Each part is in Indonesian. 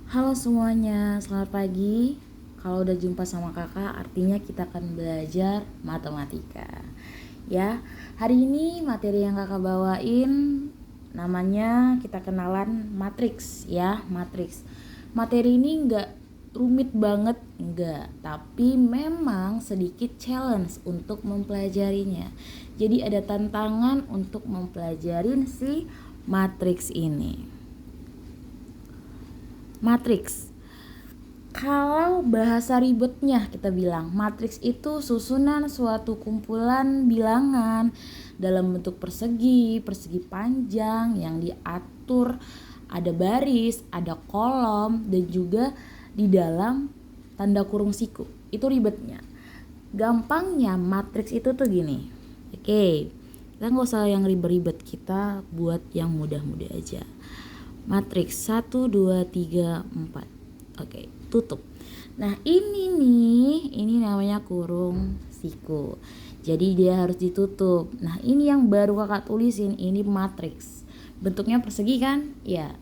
Halo semuanya, selamat pagi. Kalau udah jumpa sama kakak, artinya kita akan belajar matematika. Ya, hari ini materi yang kakak bawain namanya kita kenalan matriks ya, matriks. Materi ini nggak rumit banget, enggak, tapi memang sedikit challenge untuk mempelajarinya. Jadi ada tantangan untuk mempelajarin si matriks ini. Matriks. Kalau bahasa ribetnya kita bilang, matriks itu susunan suatu kumpulan bilangan dalam bentuk persegi, persegi panjang yang diatur ada baris, ada kolom, dan juga di dalam tanda kurung siku. Itu ribetnya. Gampangnya matriks itu tuh gini. Oke, kita nggak usah yang ribet-ribet, kita buat yang mudah-mudah aja. Matriks 1, 2, 3, 4. Oke, tutup. Nah ini namanya kurung siku. Jadi dia harus ditutup. Nah ini yang baru kakak tulisin, ini matriks. Bentuknya persegi kan? Ya.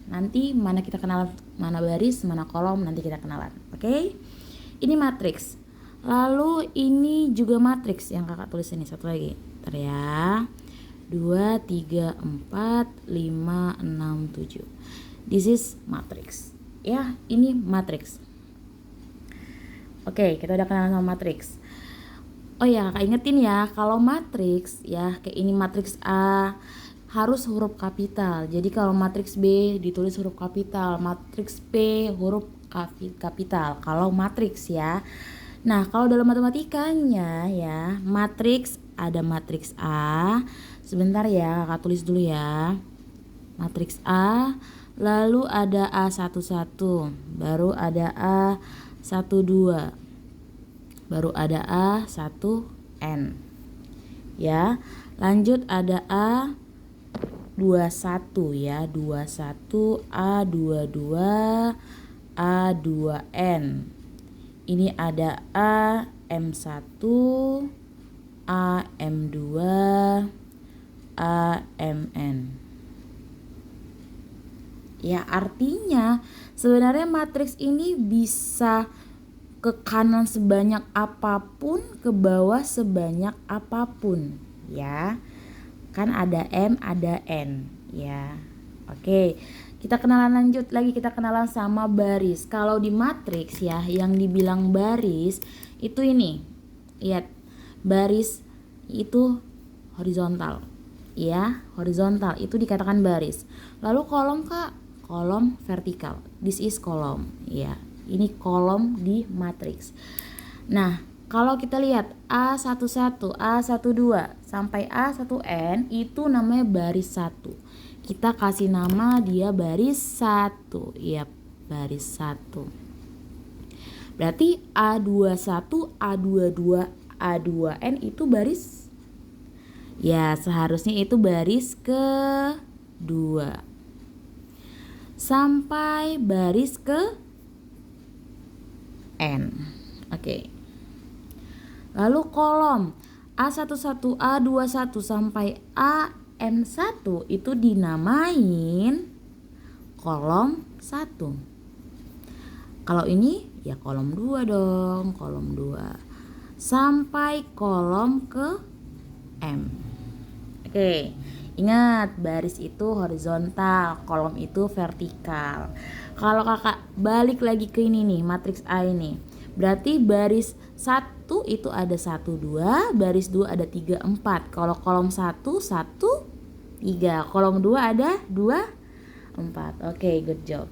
Nanti mana kita kenalan, mana baris, mana kolom, nanti kita kenalan. Oke? Ini matriks. Lalu ini juga matriks yang kakak tulis ini, satu lagi. Bentar ya. 2, 3, 4, 5, 6, 7. This is matrix. Ya, ini matrix. Oke, kita udah kenal sama matrix. Oh ya, Kak ingetin ya, kalau matrix ya, kayak ini matrix A harus huruf kapital. Jadi kalau matrix B ditulis huruf kapital, matrix P huruf kapital. Kalau matrix ya. Nah, kalau dalam matematikanya ya, matriks ada matriks A. Sebentar ya, kakak tulis dulu ya. Matriks A, lalu ada A11, baru ada A12, baru ada A1N. Ya, lanjut ada A21 ya, 21, A22, A2N. Ini ada AM1, AM2, AMN. Ya, artinya sebenarnya matriks ini bisa ke kanan sebanyak apapun, ke bawah sebanyak apapun, ya. Kan ada M, ada N, ya. Oke. Kita kenalan lanjut lagi, kita kenalan sama baris. Kalau di matriks ya, yang dibilang baris itu ini. Lihat, baris itu horizontal. Ya, horizontal itu dikatakan baris. Lalu kolom Kak, kolom vertikal. This is kolom, ya. Ini kolom di matriks. Nah, kalau kita lihat A11, A12 sampai A1N itu namanya baris 1. Kita kasih nama dia baris 1. Iya, baris 1. Berarti A21, A22, A2N itu baris. Ya, seharusnya itu baris kedua. Sampai baris ke N. Oke. Lalu kolom A11, A21 sampai AM1 itu dinamain kolom 1. Kalau ini ya kolom 2 dong, kolom 2. Sampai kolom ke M. Oke. Ingat, baris itu horizontal, kolom itu vertikal. Kalau kakak balik lagi ke ini nih, matriks A ini. Berarti baris 1 itu ada 1, 2, baris 2 ada 3, 4. Kalau kolom 1, 1, 3. Kolom 2 ada 2, 4. Oke, good job.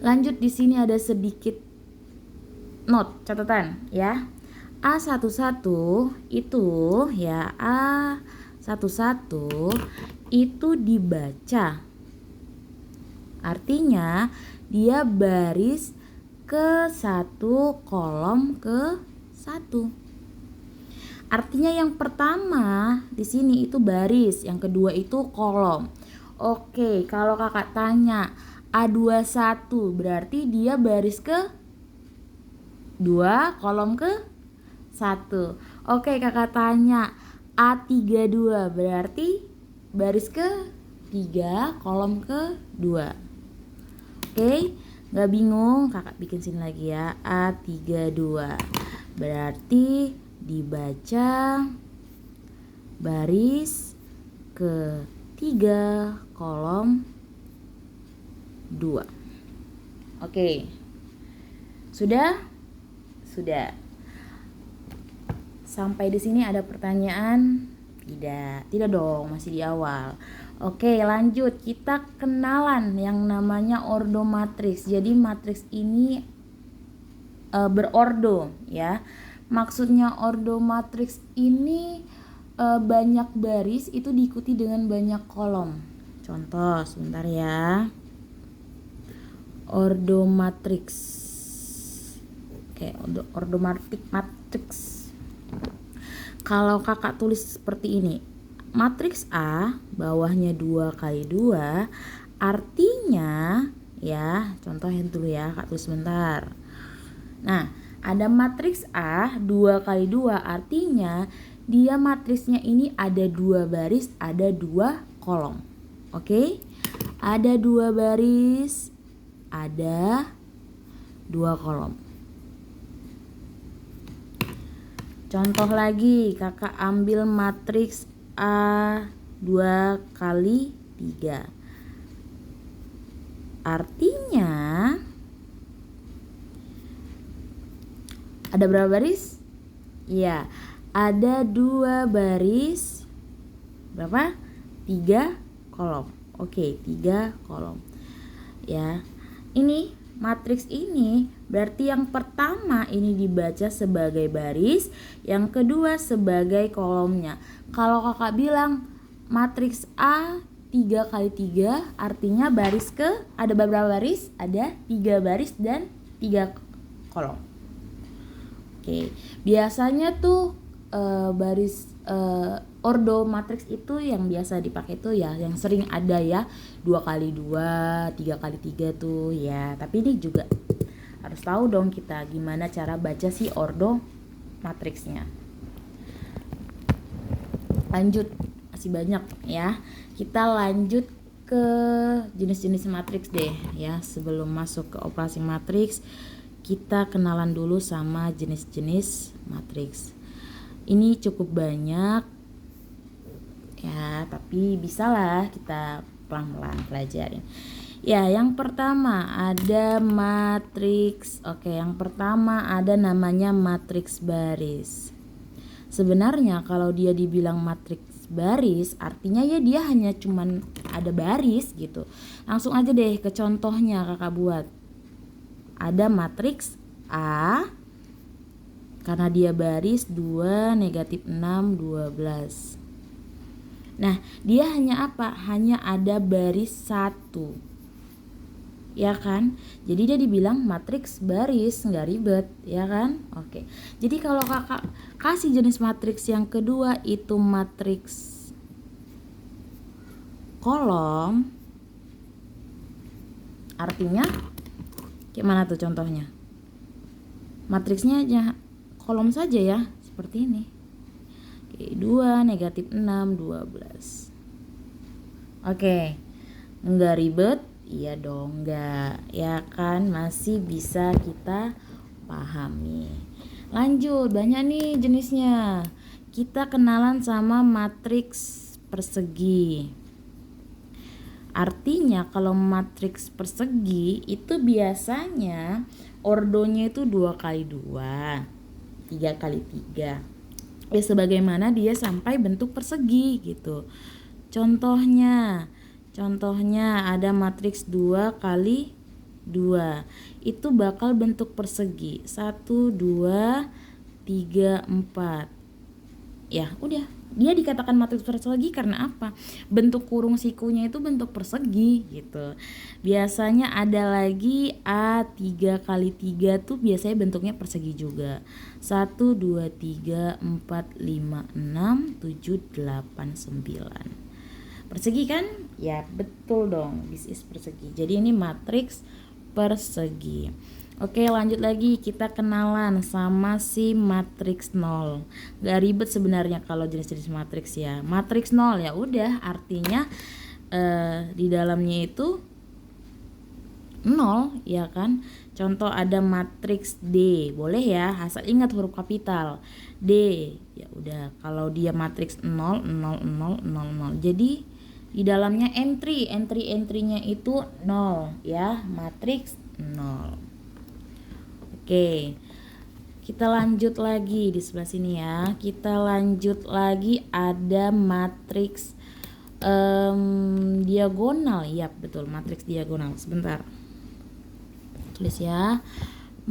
Lanjut, di sini ada sedikit note, catatan ya. A11 itu ya, A11 itu dibaca. Artinya dia baris ke 1, kolom ke 1. Artinya yang pertama di sini itu baris, yang kedua itu kolom. Oke, kalau kakak tanya A21 berarti dia baris ke 2, kolom ke 1. Oke, kakak tanya A32 berarti baris ke 3, kolom ke 2. Oke, nggak bingung, kakak bikin sini lagi ya. A32 berarti dibaca baris ketiga kolom 2. Oke, sudah sampai di sini ada pertanyaan? Tidak dong, masih di awal. Oke, lanjut, kita kenalan yang namanya ordo matriks. Jadi matriks ini berordo ya. Maksudnya ordo matriks ini banyak baris itu diikuti dengan banyak kolom. Contoh, sebentar ya. Ordo matriks. Oke, ordo matriks. Kalau kakak tulis seperti ini, matriks A bawahnya 2 kali 2, artinya ya, contohin dulu ya, kak tulis sebentar. Nah, ada matriks A 2 kali 2, artinya dia matriksnya ini ada 2 baris, ada 2 kolom. Oke? Ada 2 baris, ada 2 kolom. Contoh lagi, kakak ambil matriks A 2 kali 3. Artinya ada berapa baris? Iya, ada 2 baris. Berapa? 3 kolom. Oke, 3 kolom. Ya. Ini matriks ini berarti yang pertama ini dibaca sebagai baris, yang kedua sebagai kolomnya. Kalau kakak bilang matriks A 3 kali 3, artinya baris ada berapa baris? Ada 3 baris dan 3 kolom. Oke, biasanya tuh baris ordo matriks itu yang biasa dipakai tuh ya, yang sering ada ya 2 kali 2, 3 kali 3 tuh ya. Tapi ini juga harus tahu dong kita gimana cara baca si ordo matriksnya. Lanjut, masih banyak ya. Kita lanjut ke jenis-jenis matriks deh ya. Sebelum masuk ke operasi matriks, kita kenalan dulu sama jenis-jenis matriks. Ini cukup banyak ya, tapi bisalah kita pelan-pelan pelajarin. Ya, yang pertama ada matriks. Oke, yang pertama ada namanya matriks baris. Sebenarnya kalau dia dibilang matriks baris, artinya ya dia hanya cuman ada baris gitu. Langsung aja deh ke contohnya kakak buat. Ada matriks A, karena dia baris 2, negatif 6, 12. Nah, dia hanya apa? Hanya ada baris 1. Ya kan? Jadi dia dibilang matriks baris, nggak ribet, ya kan? Oke. Jadi kalau kakak kasih jenis matriks yang kedua itu matriks kolom, artinya gimana tuh contohnya? Matriksnya aja kolom saja ya, seperti ini. Oke, 2, negatif 6, 12. Oke, nggak ribet? Iya dong, nggak. Ya kan, masih bisa kita pahami. Lanjut, banyak nih jenisnya. Kita kenalan sama matriks persegi. Artinya kalau matriks persegi itu biasanya ordonya itu 2 kali 2, 3 kali 3. Ya sebagaimana dia sampai bentuk persegi gitu. Contohnya ada matriks 2 kali 2. Itu bakal bentuk persegi 1, 2, 3, 4. Ya udah, dia dikatakan matriks persegi karena apa? Bentuk kurung sikunya itu bentuk persegi gitu. Biasanya ada lagi A 3 kali 3 tuh biasanya bentuknya persegi juga. 1, 2, 3, 4, 5, 6, 7, 8, 9. Persegi kan? Ya betul dong, this is persegi. Jadi ini matriks persegi. Oke, lanjut lagi, kita kenalan sama si matriks 0. Gak ribet sebenarnya kalau jenis-jenis matriks ya. Matriks 0 ya udah, artinya di dalamnya itu nol, ya kan? Contoh ada matriks D, boleh ya, asal ingat huruf kapital D. Ya udah, kalau dia matriks 0 0 0 0 0. Jadi di dalamnya entry-nya itu 0 ya, matriks 0. Oke. Kita lanjut lagi di sebelah sini ya. Kita lanjut lagi ada matriks diagonal. Iya, betul, matriks diagonal. Sebentar. Tulis ya.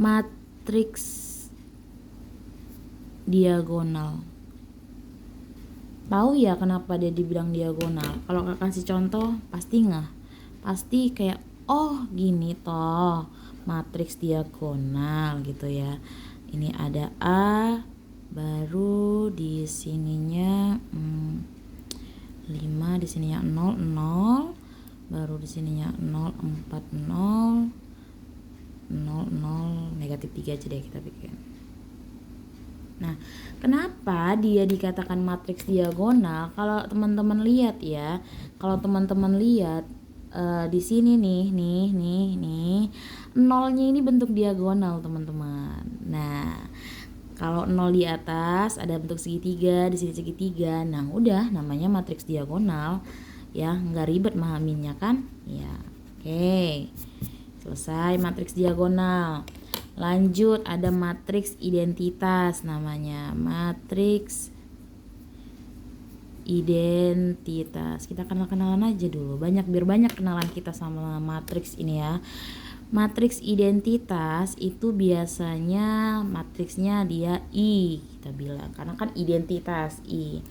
Matriks diagonal. Tahu ya kenapa dia dibilang diagonal? Kalau kakak kasih contoh, pasti nggak? Pasti kayak, oh gini toh, matriks diagonal gitu ya. Ini ada A, baru di sininya 5, di sininya 0 0, baru di sininya 0 4 0 0 0, negatif 3 aja deh kita bikin. Nah, kenapa dia dikatakan matriks diagonal? Kalau teman-teman lihat ya, kalau teman-teman lihat di sini nih, nolnya ini bentuk diagonal teman-teman. Nah, kalau 0 di atas ada bentuk segitiga, di sini segitiga. Nah, udah namanya matriks diagonal ya, nggak ribet memahaminya kan? Ya, oke. Selesai matriks diagonal. Lanjut ada matriks identitas namanya, matriks identitas. Kita kenal-kenalan aja dulu, biar banyak kenalan kita sama matriks ini ya. Matriks identitas itu biasanya matriksnya dia I, kita bilang, karena kan identitas I.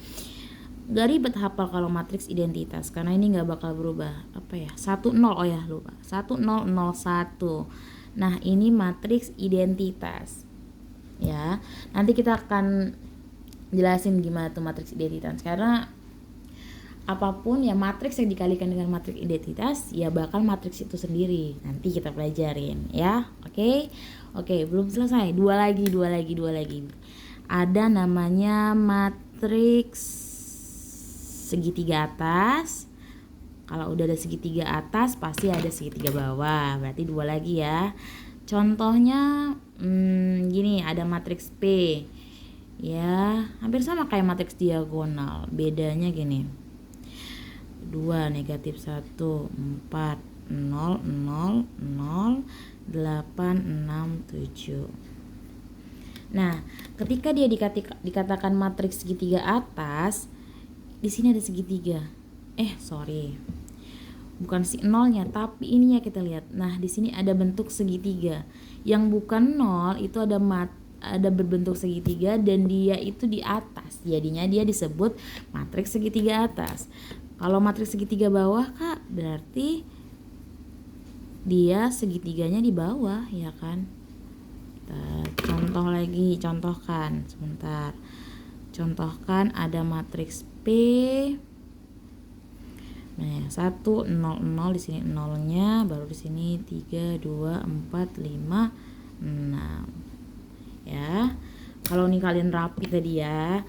Gak ribet hafal kalau matriks identitas, karena ini gak bakal berubah. Apa ya, 1 0, oh ya lupa, 1 0 0 1. Nah ini matriks identitas ya. Nanti kita akan jelasin gimana tuh matriks identitas, karena apapun ya matriks yang dikalikan dengan matriks identitas ya bakal matriks itu sendiri. Nanti kita pelajarin ya. Oke, belum selesai. Dua lagi. Ada namanya matriks segitiga atas. Kalau udah ada segitiga atas pasti ada segitiga bawah, berarti 2 lagi ya. Contohnya gini, ada matriks P ya, hampir sama kayak matriks diagonal, bedanya gini, 2 negatif 1 4 0 0 0 8 6 7. Nah ketika dia dikatakan matriks segitiga atas, di sini ada segitiga, bukan si nolnya tapi ininya kita lihat. Nah di sini ada bentuk segitiga, yang bukan nol itu ada berbentuk segitiga dan dia itu di atas, jadinya dia disebut matriks segitiga atas. Kalau matriks segitiga bawah kak, berarti dia segitiganya di bawah ya kan. Kita contohkan ada matriks P. Nah 1 0 0, di sini nolnya, baru di sini 3 2 4 5 6 ya. Kalau nih kalian rapi tadi ya,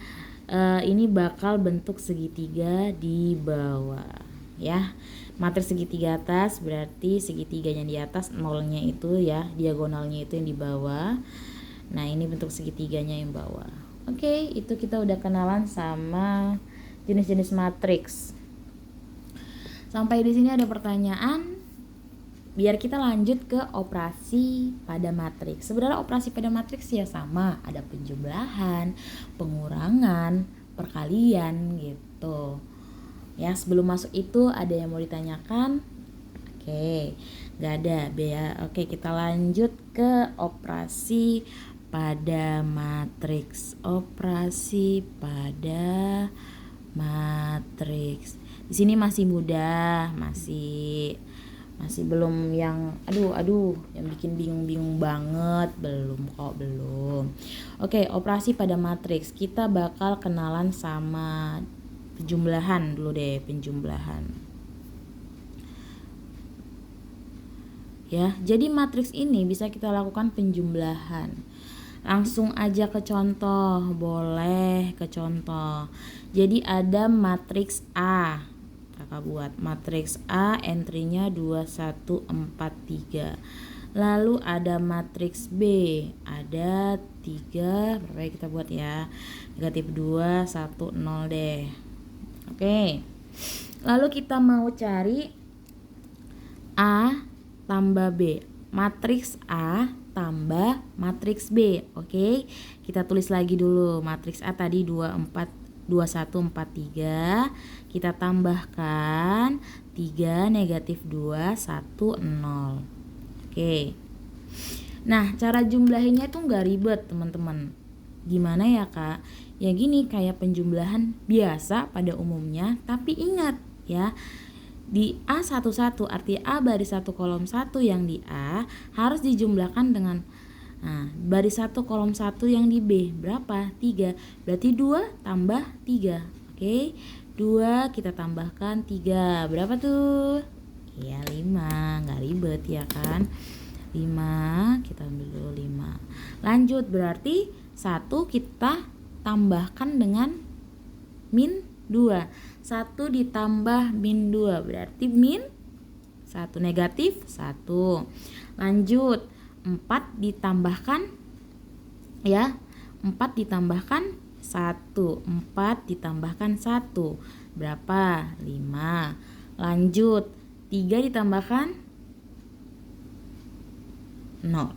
ini bakal bentuk segitiga di bawah ya. Matriks segitiga atas berarti segitiganya di atas, nolnya itu ya, diagonalnya itu yang di bawah. Nah ini bentuk segitiganya yang bawah. Oke, itu kita udah kenalan sama jenis-jenis matriks. Sampai di sini ada pertanyaan? Biar kita lanjut ke operasi pada matriks. Sebenarnya operasi pada matriks ya sama, ada penjumlahan, pengurangan, perkalian gitu. Ya, sebelum masuk itu ada yang mau ditanyakan? Oke, gak ada ya. Oke, kita lanjut ke operasi pada matriks. Operasi pada matriks. Di sini masih mudah, masih belum yang aduh yang bikin bingung banget, belum. Oke, operasi pada matriks kita bakal kenalan sama penjumlahan dulu deh, penjumlahan ya. Jadi matriks ini bisa kita lakukan penjumlahan. Langsung aja ke contoh, boleh ke contoh. Jadi ada matriks A, Kakak buat. Matriks A entry-nya 2, 1, 4, 3. Lalu ada matriks B, ada 3, berapa ya kita buat ya? Negatif 2, 1, 0 deh. Oke. Lalu kita mau cari A tambah B. Matriks A tambah matriks B. Oke. Kita tulis lagi dulu. Matriks A tadi 2, 4, 2, 1, 4, 3. Kita tambahkan 3 negatif 2, 1, 0. Oke. Nah, cara jumlahinnya itu nggak ribet, teman-teman. Gimana ya, Kak? Ya gini, kayak penjumlahan biasa pada umumnya, tapi ingat ya, di A11 arti A baris 1 kolom 1 yang di A harus dijumlahkan dengan baris 1 kolom 1 yang di B. Berapa? 3. Berarti 2 tambah 3. Oke. 2 kita tambahkan 3. Berapa tuh? Ya 5, nggak ribet ya kan. 5, kita ambil dulu 5. Lanjut, berarti 1 kita tambahkan dengan min 2. 1 ditambah min 2 berarti min 1, negatif 1. Lanjut, 4 ditambahkan ya, 4 ditambahkan 1. 4 ditambahkan 1 berapa? 5. Lanjut, 3 ditambahkan 0.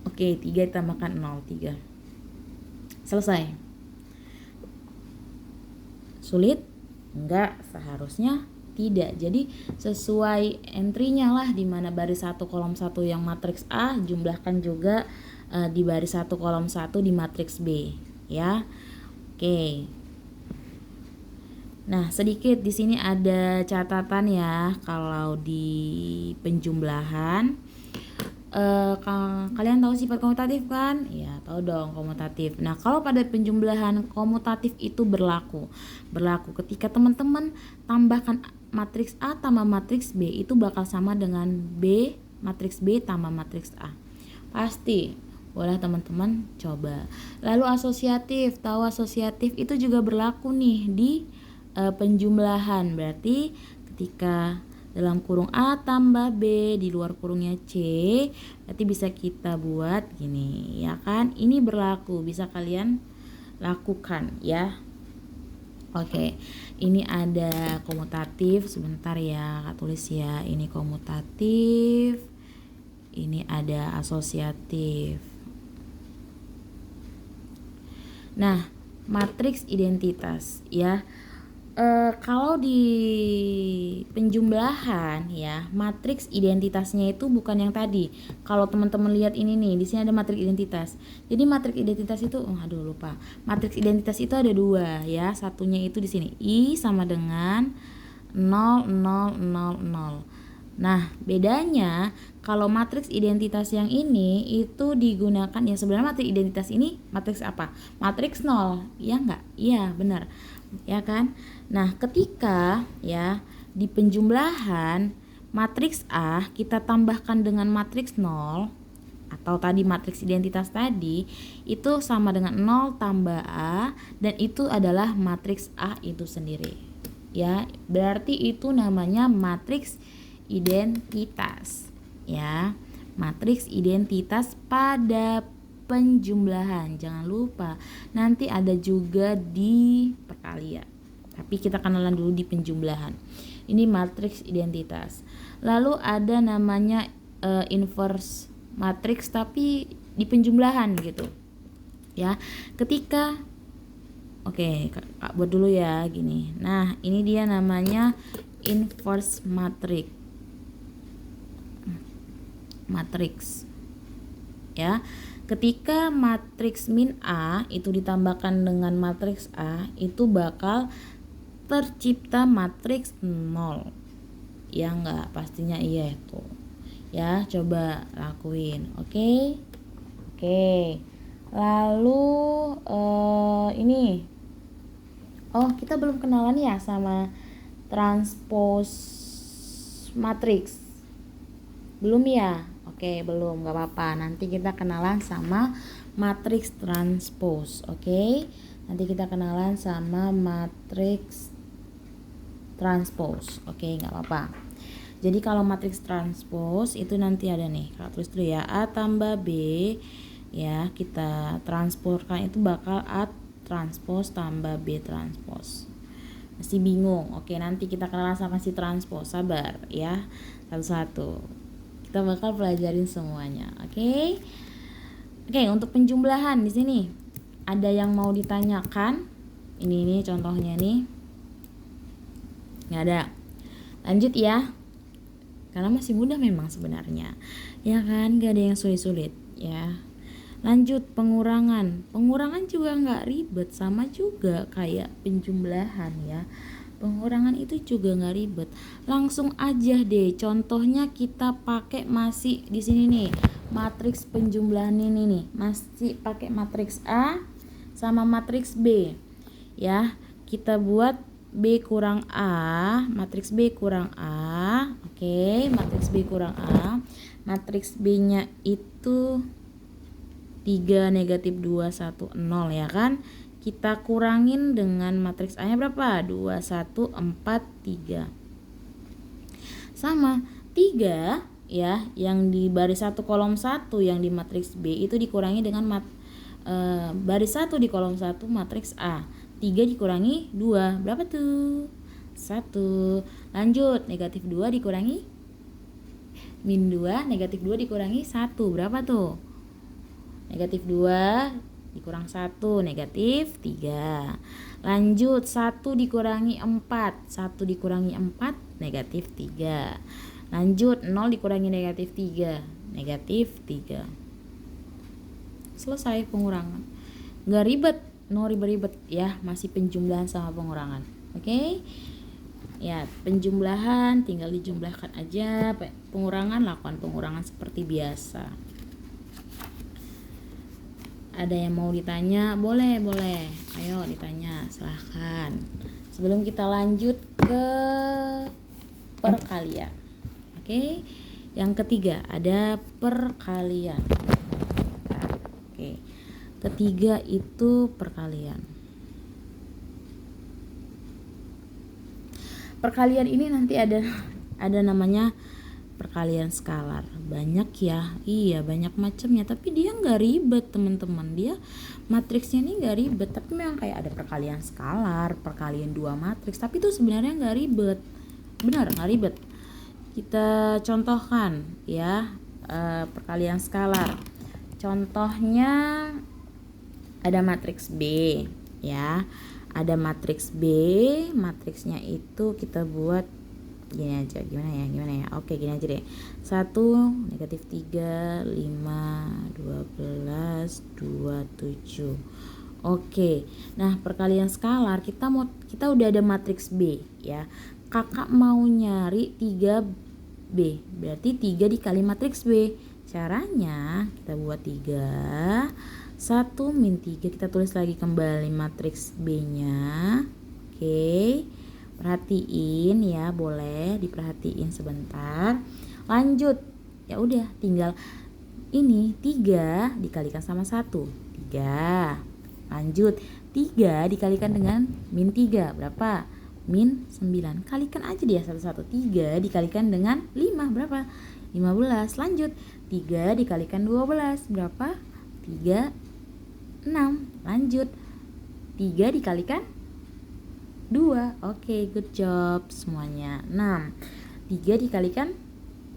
Oke, 3 ditambahkan 0, 3. Selesai. Sulit? Enggak, seharusnya tidak. Jadi sesuai entry-nya lah, di mana baris 1 kolom 1 yang matriks A jumlahkan juga di baris 1 kolom 1 di matriks B ya. Oke. Nah, sedikit di sini ada catatan ya, kalau di penjumlahan kalian tahu sifat komutatif kan? Ya, tahu dong komutatif. Nah, kalau pada penjumlahan komutatif itu berlaku ketika teman-teman tambahkan matriks A tambah matriks B itu bakal sama dengan matriks B tambah matriks A. Pasti. Boleh teman-teman coba. Lalu asosiatif, tahu asosiatif itu juga berlaku nih di penjumlahan. Berarti ketika dalam kurung A tambah B di luar kurungnya C, berarti bisa kita buat gini ya kan. Ini berlaku, bisa kalian lakukan ya. Oke, ini ada komutatif, sebentar ya Kak tulis ya. Ini komutatif, ini ada asosiatif. Nah, matriks identitas ya. Kalau di penjumlahan ya, matriks identitasnya itu bukan yang tadi. Kalau teman-teman lihat ini nih, di sini ada matriks identitas. Jadi matriks identitas itu, lupa. Matriks identitas itu ada 2 ya. Satunya itu di sini I sama dengan 0, 0, 0, 0. Nah, bedanya kalau matriks identitas yang ini itu digunakan ya, sebenarnya matriks identitas ini matriks apa? Matriks 0, ya enggak? Iya, benar. Ya kan? Nah, ketika ya di penjumlahan matriks A kita tambahkan dengan matriks 0 atau tadi matriks identitas tadi, itu sama dengan 0 tambah A, dan itu adalah matriks A itu sendiri. Ya, berarti itu namanya matriks identitas. Ya, matriks identitas pada penjumlahan. Jangan lupa, nanti ada juga di perkalian. Tapi kita kenalan dulu di penjumlahan. Ini matriks identitas. Lalu ada namanya inverse matriks tapi di penjumlahan gitu. Ya, ketika Kak buat dulu ya gini. Nah, ini dia namanya inverse matriks. Ya. Ketika matriks min A itu ditambahkan dengan matriks A, itu bakal tercipta matriks 0. Ya enggak? Pastinya iya itu. Ya, coba lakuin. Oke. Lalu ini. Kita belum kenalan ya sama transpose matriks. Belum ya? Oke, belum, gak apa-apa. Nanti kita kenalan sama matriks transpose. Oke, nanti kita kenalan sama matriks transpose. Oke, nggak apa-apa. Jadi kalau matriks transpose itu nanti ada nih, Kak tulis dulu ya, A tambah B ya, kita transposkan itu bakal A transpose tambah B transpose. Masih bingung? Oke, nanti kita kenalan sama si transpose, sabar ya, satu-satu kita bakal pelajarin semuanya. Oke, untuk penjumlahan di sini ada yang mau ditanyakan? Ini contohnya nih, nggak ada. Lanjut ya, karena masih mudah memang sebenarnya ya kan, gak ada yang sulit-sulit ya. Lanjut, pengurangan juga nggak ribet, sama juga kayak penjumlahan ya. Pengurangan itu juga nggak ribet, langsung aja deh. Contohnya kita pakai masih di sini nih, matriks penjumlahan ini nih, masih pakai matriks A sama matriks B ya. Kita buat B kurang A, matriks B kurang A. Oke, matriks B kurang A. Matriks B-nya itu 3, negatif 2, 1, 0 ya kan. Kita kurangin dengan matriks A-nya berapa? 2, 1, 4, 3. Sama 3 ya, yang di baris 1 kolom 1 yang di matriks B itu dikurangi dengan baris 1 di kolom 1 matriks A. 3 dikurangi 2, berapa tuh? 1. Lanjut, negatif 2 dikurangi min 2, negatif 2 dikurangi 1, berapa tuh? Negatif 2 dikurang 1, negatif 3. Lanjut, 1 dikurangi 4, 1 dikurangi 4, negatif 3. Lanjut, 0 dikurangi negatif 3, negatif 3. Selesai pengurangan. Nggak ribet, no ribet-ribet ya, masih penjumlahan sama pengurangan. Oke? Ya, penjumlahan tinggal dijumlahkan aja, pengurangan lakukan pengurangan seperti biasa. Ada yang mau ditanya? Boleh. Ayo ditanya, silahkan. Sebelum kita lanjut ke perkalian. Oke? Yang ketiga ada perkalian. Oke. Ketiga itu perkalian. Perkalian ini nanti ada namanya perkalian skalar. Banyak ya, iya banyak macamnya, tapi dia nggak ribet teman-teman. Dia matriksnya ini nggak ribet, tapi memang kayak ada perkalian skalar, perkalian dua matriks, tapi itu sebenarnya nggak ribet. Benar, nggak ribet. Kita contohkan ya, perkalian skalar. Contohnya ada matriks B ya, ada matriks B, matriksnya itu kita buat gini aja, gimana ya, oke gini aja deh, 1, negatif 3, 5, 12, 27. Oke, nah perkalian skalar kita udah ada matriks B ya, kakak mau nyari 3B, berarti 3 dikali matriks B. Caranya kita buat 3, 1 min 3, kita tulis lagi kembali matriks B-nya. Oke, perhatiin ya, boleh diperhatiin sebentar. Lanjut, ya udah tinggal ini 3 dikalikan sama 1, 3. Lanjut, 3 dikalikan dengan min 3, berapa? Min 9. Kalikan aja dia satu-satu. 3 dikalikan dengan 5, berapa? 15. Lanjut, 3 dikalikan 12, berapa? 3, 6. Lanjut, 3 dikalikan 2. Oke, good job semuanya. 6. 3 dikalikan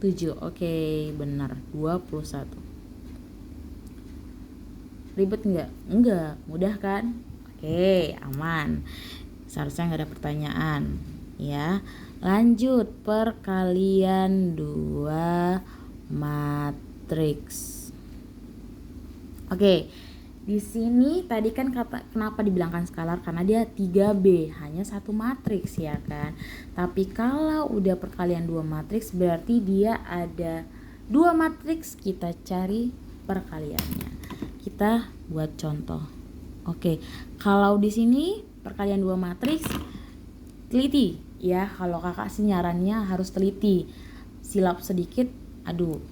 7. Oke, benar. 21. Ribet enggak? Enggak, mudah kan? Oke, aman. Seharusnya enggak ada pertanyaan ya. Lanjut, perkalian 2 matriks. Oke. Di sini tadi kan kenapa dibilangkan skalar, karena dia 3B, hanya satu matriks ya kan. Tapi kalau udah perkalian 2 matriks berarti dia ada 2 matriks, kita cari perkaliannya. Kita buat contoh. Oke, kalau di sini perkalian 2 matriks teliti ya, kalau kakak sih nyarannya harus teliti. Silap sedikit, aduh,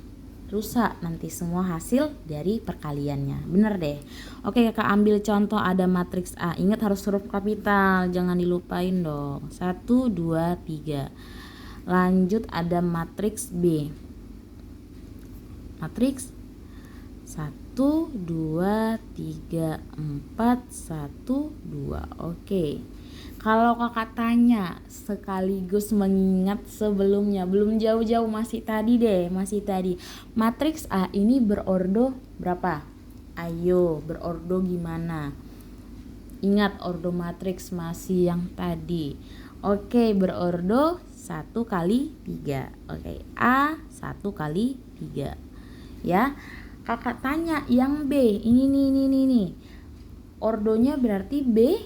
rusak nanti semua hasil dari perkaliannya. Bener deh. Oke, kakak ambil contoh ada matriks A. Ingat harus huruf kapital, jangan dilupain dong. 1, 2, 3. Lanjut ada matriks B. Matriks 1, 2, 3, 4, 1, 2. Oke. Kalau kakak tanya sekaligus mengingat sebelumnya, belum jauh-jauh, masih tadi. Matriks A ini berordo berapa? Ayo, berordo gimana? Ingat ordo matriks masih yang tadi. Oke, berordo 1 kali 3. Oke, A 1 kali 3. Ya. Kakak tanya yang B, ini nih. Ordonya berarti B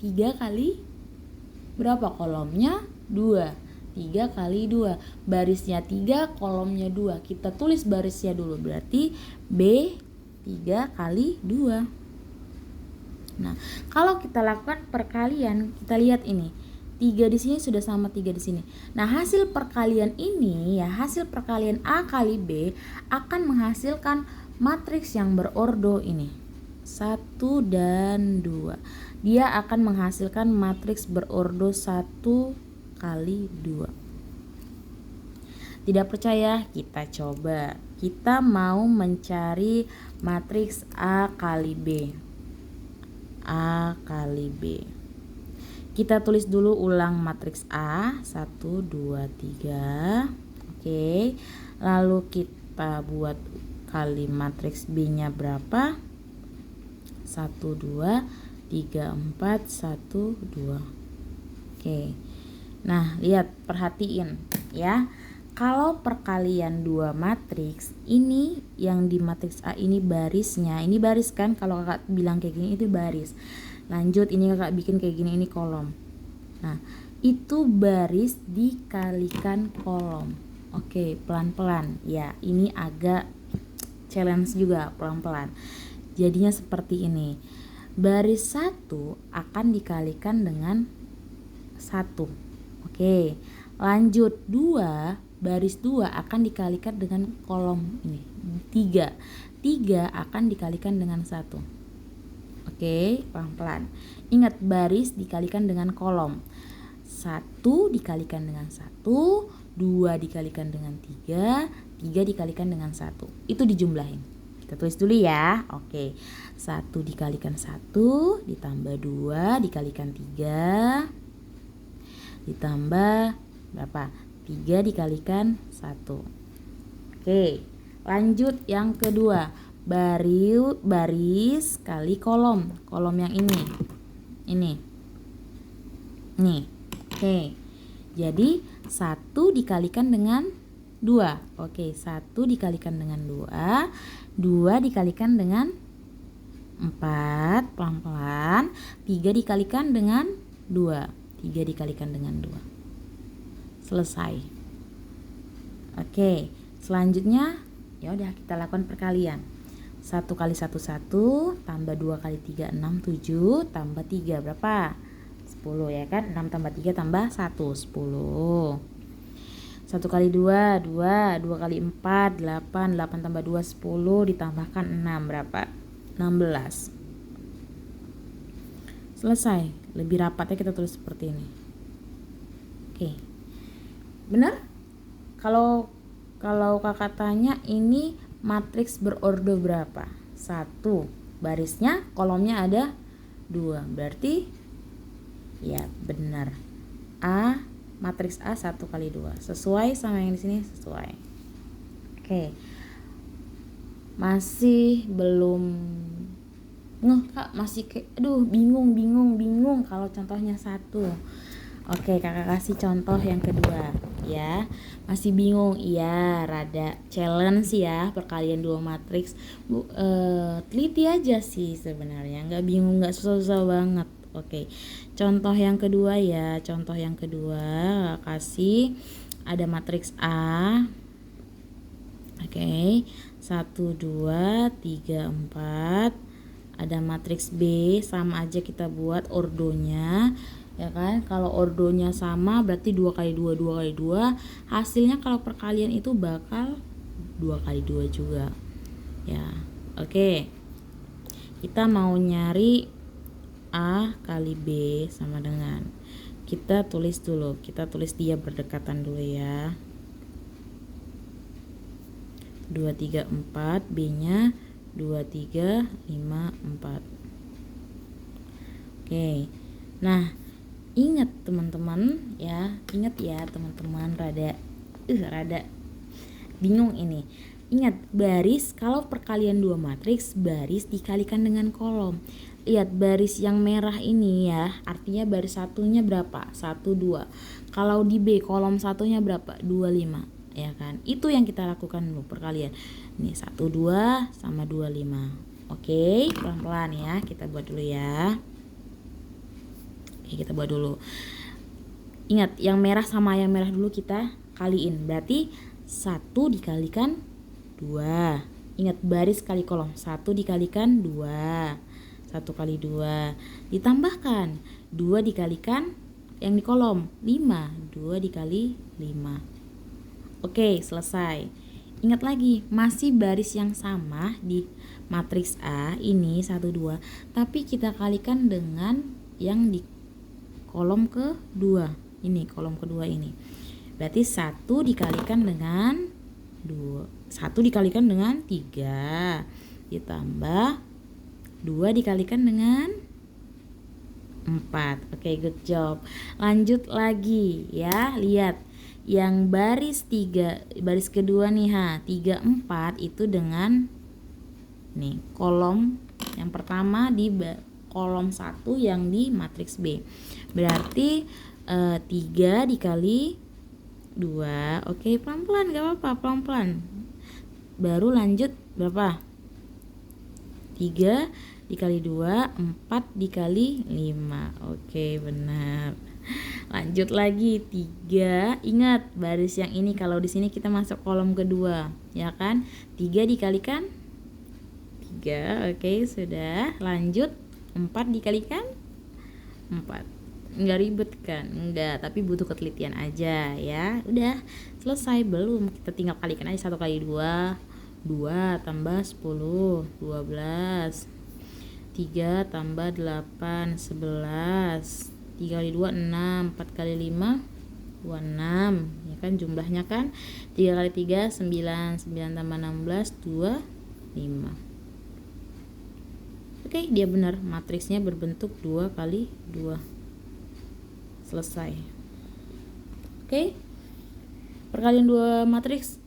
3 kali berapa? Kolomnya 2. 3 kali 2. Barisnya 3, kolomnya 2. Kita tulis barisnya dulu. Berarti B 3 kali 2. Nah, kalau kita lakukan perkalian, kita lihat ini. 3 di sini sudah sama 3 di sini. Nah, hasil perkalian ini ya, hasil perkalian A kali B akan menghasilkan matriks yang berordo ini. 1 dan 2. Dia akan menghasilkan matriks berordo 1 kali 2. Tidak percaya? Kita coba. Kita mau mencari matriks A kali B. A kali B. Kita tulis dulu ulang matriks A. 1, 2, 3. Oke. Lalu kita buat kali matriks B-nya berapa? 1, 2, 3, 4, 1, 2. Oke. Nah, lihat, perhatiin ya. Kalau perkalian 2 matriks, ini yang di matriks A ini barisnya, ini baris kan, kalau kakak bilang kayak gini itu baris. Lanjut, ini kakak bikin kayak gini, ini kolom. Nah, itu baris dikalikan kolom. Oke, pelan-pelan ya. Ini agak challenge juga, pelan-pelan. Jadinya seperti ini. Baris 1 akan dikalikan dengan 1. Oke. Lanjut 2, baris 2 akan dikalikan dengan kolom ini. 3. 3 akan dikalikan dengan 1. Oke, pelan-pelan. Ingat, baris dikalikan dengan kolom. 1 dikalikan dengan 1, 2 dikalikan dengan 3, 3 dikalikan dengan 1. Itu dijumlahin. Kita tulis dulu ya. Oke. 1 dikalikan 1 ditambah 2 dikalikan 3 ditambah berapa? 3 dikalikan 1. Oke. Lanjut yang kedua. Baris kali kolom. Kolom yang ini. Ini. Nih. Oke. Jadi 1 dikalikan dengan 2. Oke, 1 dikalikan dengan 2. 2 dikalikan dengan 4, pelan-pelan. 3 dikalikan dengan 2. 3 dikalikan dengan 2. Selesai. Oke, selanjutnya ya udah kita lakukan perkalian. 1 kali 1 1 tambah 2 kali 3 6 7 tambah 3 berapa? 10 ya kan? 6 tambah 3 tambah 1 10. 1 kali 2 2 kali 4 8 8 tambah 2 10 ditambahkan 6 berapa? 16. Selesai. Lebih rapatnya kita tulis seperti ini. Oke. Benar? Kalau kakak tanya ini matriks berordo berapa? 1. Barisnya, kolomnya ada 2. Berarti ya benar. Matriks A 1 kali 2. Sesuai sama yang di sini? Sesuai. Oke. Masih belum Kak, masih kayak bingung kalau contohnya 1. Oke, kakak kasih contoh yang kedua ya. Masih bingung? Iya, rada challenge ya perkalian 2 matriks. Teliti aja sih sebenarnya, nggak bingung, nggak susah-susah banget. Oke, contoh yang kedua ya. Contoh yang kedua kasih ada matriks A. Oke, 1 2 3 4. Ada matriks B, sama aja kita buat ordonya ya kan. Kalau ordonya sama berarti 2 kali 2 2 kali 2. Hasilnya kalau perkalian itu bakal 2 kali 2 juga ya. Oke, kita mau nyari A kali B sama dengan, kita tulis dia berdekatan dulu ya. 2, 3, 4, B nya 2, 3, 5, 4. Oke, nah ingat teman-teman ya, teman-teman, rada bingung ini. Ingat, baris kalau perkalian 2 matriks, baris dikalikan dengan kolom. Lihat baris yang merah ini ya, artinya baris satunya berapa? 1, 2. Kalau di B kolom satunya berapa? 2, 5 ya kan. Itu yang kita lakukan dulu perkalian. Ini 1, 2 sama 2, 5. Oke, pelan-pelan ya, kita buat dulu ya. Oke, kita buat dulu. Ingat, yang merah sama yang merah dulu kita kaliin. Berarti 1 dikalikan 2. Ingat, baris kali kolom. 1 dikalikan 2. 1 kali 2. Ditambahkan 2 dikalikan yang di kolom 5. 2 dikali 5. Oke, selesai. Ingat lagi, masih baris yang sama di matriks A ini 1, 2. Tapi kita kalikan dengan yang di kolom kedua. Ini kolom kedua ini. Berarti 1 dikalikan dengan 2. 1 dikalikan dengan 3. Ditambah 2 dikalikan dengan 4. Oke, good job. Lanjut lagi ya. Lihat. Yang baris kedua nih 3, 4 itu dengan nih kolom yang pertama di kolom 1 yang di matriks B. Berarti 3 dikali 2. Oke, pelan-pelan, gak apa-apa, pelan-pelan. Baru lanjut berapa? 3 dikali 2, 4 dikali 5. Oke, benar. Lanjut lagi 3. Ingat, baris yang ini kalau di sini kita masuk kolom kedua, ya kan? 3 dikalikan 3. Oke, sudah. Lanjut 4 dikalikan 4. Enggak ribet kan? Enggak, tapi butuh ketelitian aja ya. Udah, selesai belum? Kita tinggal kalikan aja 1 kali 2. 2 tambah 10, 12. 3 tambah 8, 11. 3 kali 2, 6. 4 kali 5, 26. Ya kan jumlahnya kan? 3 kali 3, 9. 9 tambah 16, 25. Oke, dia benar. Matriksnya berbentuk 2 kali 2. Selesai. Oke. Perkalian 2 matriks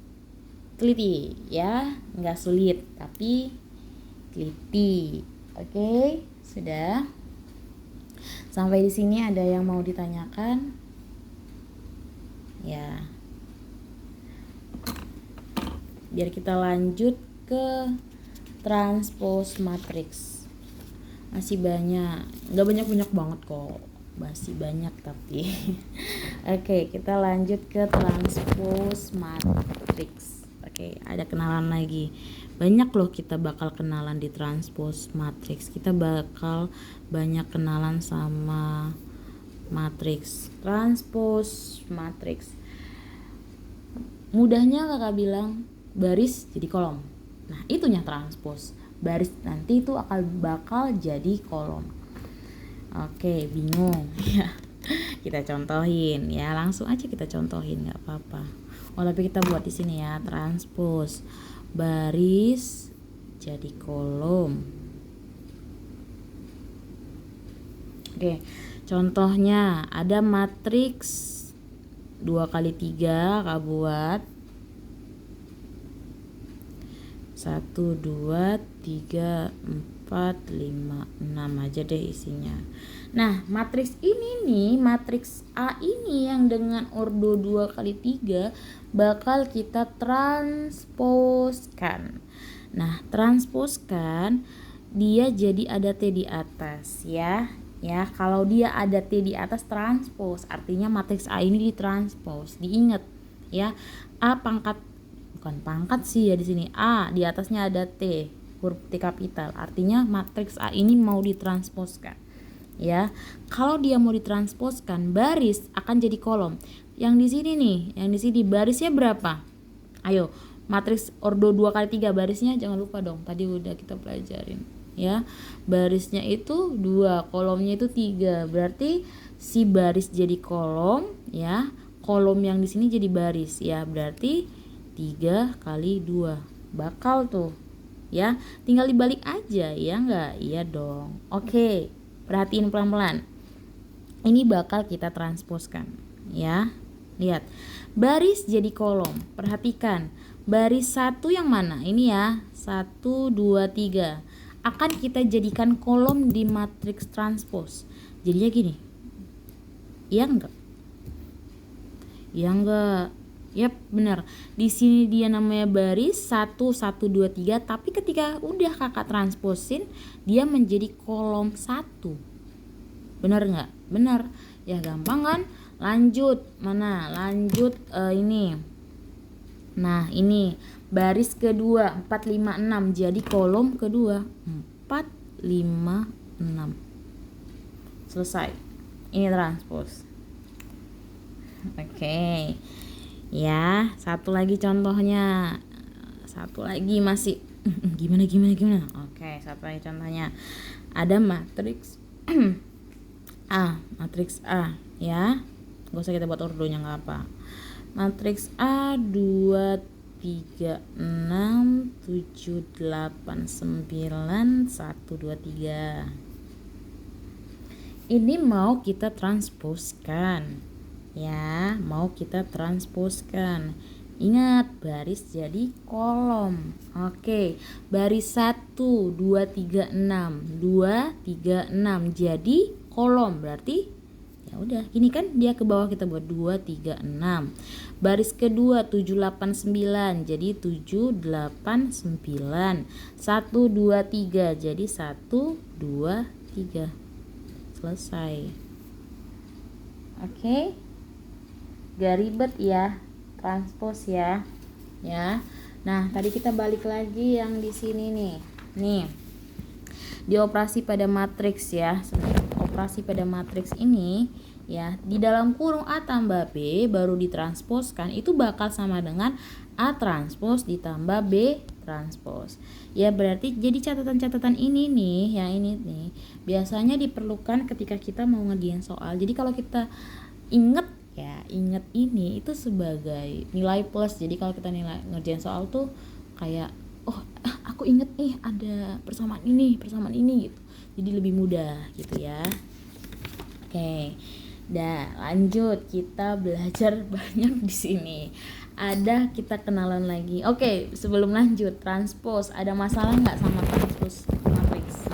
teliti ya, nggak sulit tapi teliti. Oke, sudah. Sampai di sini ada yang mau ditanyakan? Ya. Biar kita lanjut ke transpose matriks. Masih banyak, nggak banyak banget kok. Masih banyak tapi. Oke, kita lanjut ke transpose matriks. Oke, ada kenalan lagi. Banyak loh kita bakal kenalan di transpose matriks. Kita bakal banyak kenalan sama matriks. Transpose matriks. Mudahnya kakak bilang baris jadi kolom. Nah, itunya transpose. Baris nanti itu akan bakal jadi kolom. Oke, bingung ya. Kita contohin ya, langsung aja kita contohin, nggak apa-apa. Oh, tapi kita buat di sini ya, transpose baris jadi kolom. Oke, contohnya ada matriks 2 kali 3 Kak buat 1, 2, 3, 4, 5, 6 aja deh isinya. Nah, matriks ini nih, matriks A ini yang dengan ordo 2 kali 3 bakal kita transposkan. Nah, transposkan dia jadi ada T di atas ya. Ya, kalau dia ada T di atas transpose, artinya matriks A ini ditranspose. Diingat ya, A pangkat, bukan pangkat sih ya di sini. A di atasnya ada T, huruf T kapital. Artinya matriks A ini mau ditransposkan. Ya, kalau dia mau ditransposkan, baris akan jadi kolom. Yang di sini nih, yang di sini barisnya berapa? Ayo, Matriks ordo 2 kali 3 barisnya jangan lupa dong, tadi udah kita pelajarin ya. Barisnya itu 2, kolomnya itu 3. Berarti si baris jadi kolom ya, kolom yang di sini jadi baris ya. Berarti 3 kali 2 bakal tuh ya. Tinggal dibalik aja ya enggak? Iya dong. Oke, perhatiin pelan-pelan. Ini bakal kita transposkan ya. Lihat, baris jadi kolom. Perhatikan, baris 1 yang mana? Ini ya, 1, 2, 3 akan kita jadikan kolom di matriks transpose. Jadinya gini. Iya enggak? Iya enggak? Yap, benar. Di sini dia namanya baris 1, 1, 2, 3, tapi ketika udah kakak transposin, dia menjadi kolom 1. Benar enggak? Benar. Ya gampang kan? Lanjut. Mana? Lanjut ini. Nah, ini baris kedua 4, 5, 6 jadi kolom kedua 4, 5, 6. Selesai. Ini transpose. Oke. Ya, satu lagi contohnya. Satu lagi masih gimana. Oke, satu lagi contohnya. Ada matriks matriks A ya. Gak usah kita buat ordonya, nggak apa. Matriks A 2, 3, 6, 7, 8, 9, 1, 2, 3. Ini mau kita transposkan ya, mau kita transposkan. Ingat, baris jadi kolom. Oke, baris 1, 2, 3, 6 2, 3, 6 jadi kolom. Berarti ya udah, gini kan dia ke bawah, kita buat 2, 3, 6. Baris kedua 7, 8, 9 jadi 7, 8, 9. 1, 2, 3 jadi 1, 2, 3. Selesai. Oke. Gak ribet ya, transpose ya. Ya. Nah, tadi kita balik lagi yang di sini nih. Nih. Di operasi pada matriks ya. Operasi pada matriks ini ya, di dalam kurung A tambah B baru ditransposkan, itu bakal sama dengan A transpose ditambah B transpose. Ya, berarti jadi catatan-catatan ini nih, yang ini nih biasanya diperlukan ketika kita mau ngerjain soal. Jadi kalau kita inget ini itu sebagai nilai plus. Jadi kalau kita ngerjain soal tuh kayak aku inget nih ada persamaan ini gitu. Jadi lebih mudah gitu ya. Oke. Dah, lanjut, kita belajar banyak di sini. Ada kita kenalan lagi. Oke, sebelum lanjut transpose, ada masalah nggak sama transpose matriks?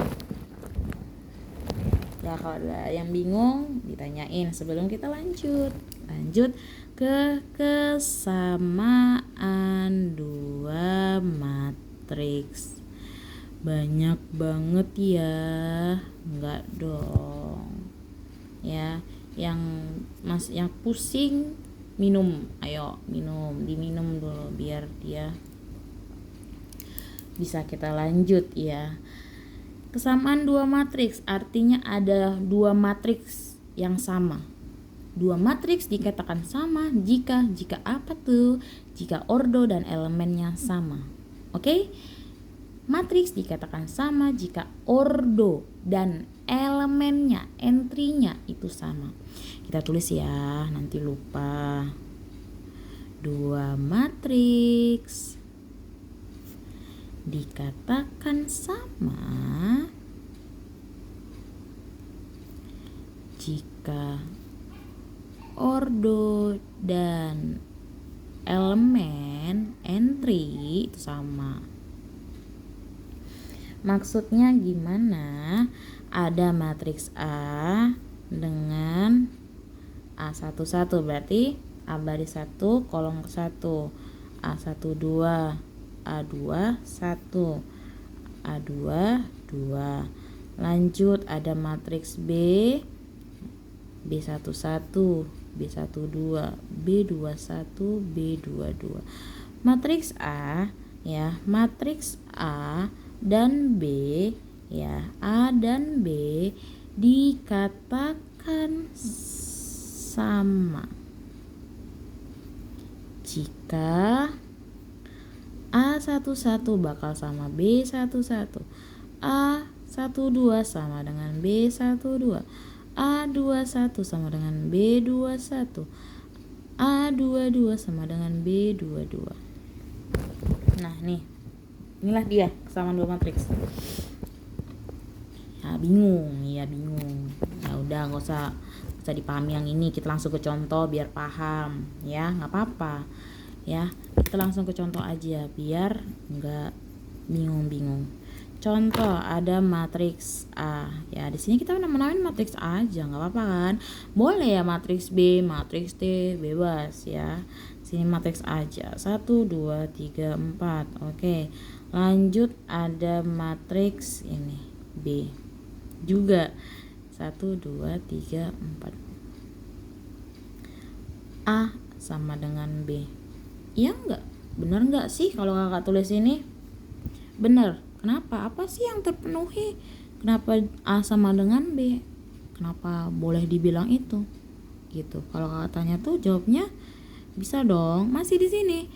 Ya, kalau ada yang bingung ditanyain sebelum kita lanjut ke kesamaan dua matriks. Banyak banget ya, enggak dong ya. Yang pusing minum, ayo diminum dulu biar dia bisa kita lanjut ya. Kesamaan dua matriks artinya ada dua matriks yang sama. Dua matriks dikatakan sama jika apa tuh? Jika ordo dan elemennya sama. Oke? Matriks dikatakan sama jika ordo dan elemennya, entry-nya itu sama. Kita tulis ya, nanti lupa. Dua matriks dikatakan sama jika ordo dan elemen entry itu sama. Maksudnya gimana? Ada matriks A dengan A11 berarti A baris 1 kolom ke 1, A12, A2 1, A2 2. Lanjut ada matriks B, B11, B12, B21, B22. Matriks A ya, matriks A dan B ya, A dan B dikatakan sama jika A11 bakal sama B11. A12 sama dengan B12. A21 sama dengan B21. A22 sama dengan B22. Nah nih, inilah dia kesamaan dua matriks. Ya bingung. Ya udah nggak usah dipahami yang ini, kita langsung ke contoh biar paham ya, nggak apa-apa ya, kita langsung ke contoh aja biar nggak bingung. Contoh ada matriks A ya, di sini kita namain matriks A aja nggak apa-apa kan, boleh ya matriks B, matriks T, bebas ya. Sini matriks A aja 1 2 3 4. Oke, lanjut ada matriks ini B juga 1 2 3 4. A sama dengan B. Iya enggak? Bener enggak sih kalau kakak tulis ini? Bener. Kenapa? Apa sih yang terpenuhi? Kenapa A sama dengan B? Kenapa boleh dibilang itu? Gitu. Kalau kakak tanya tuh jawabnya bisa dong. Masih di sini.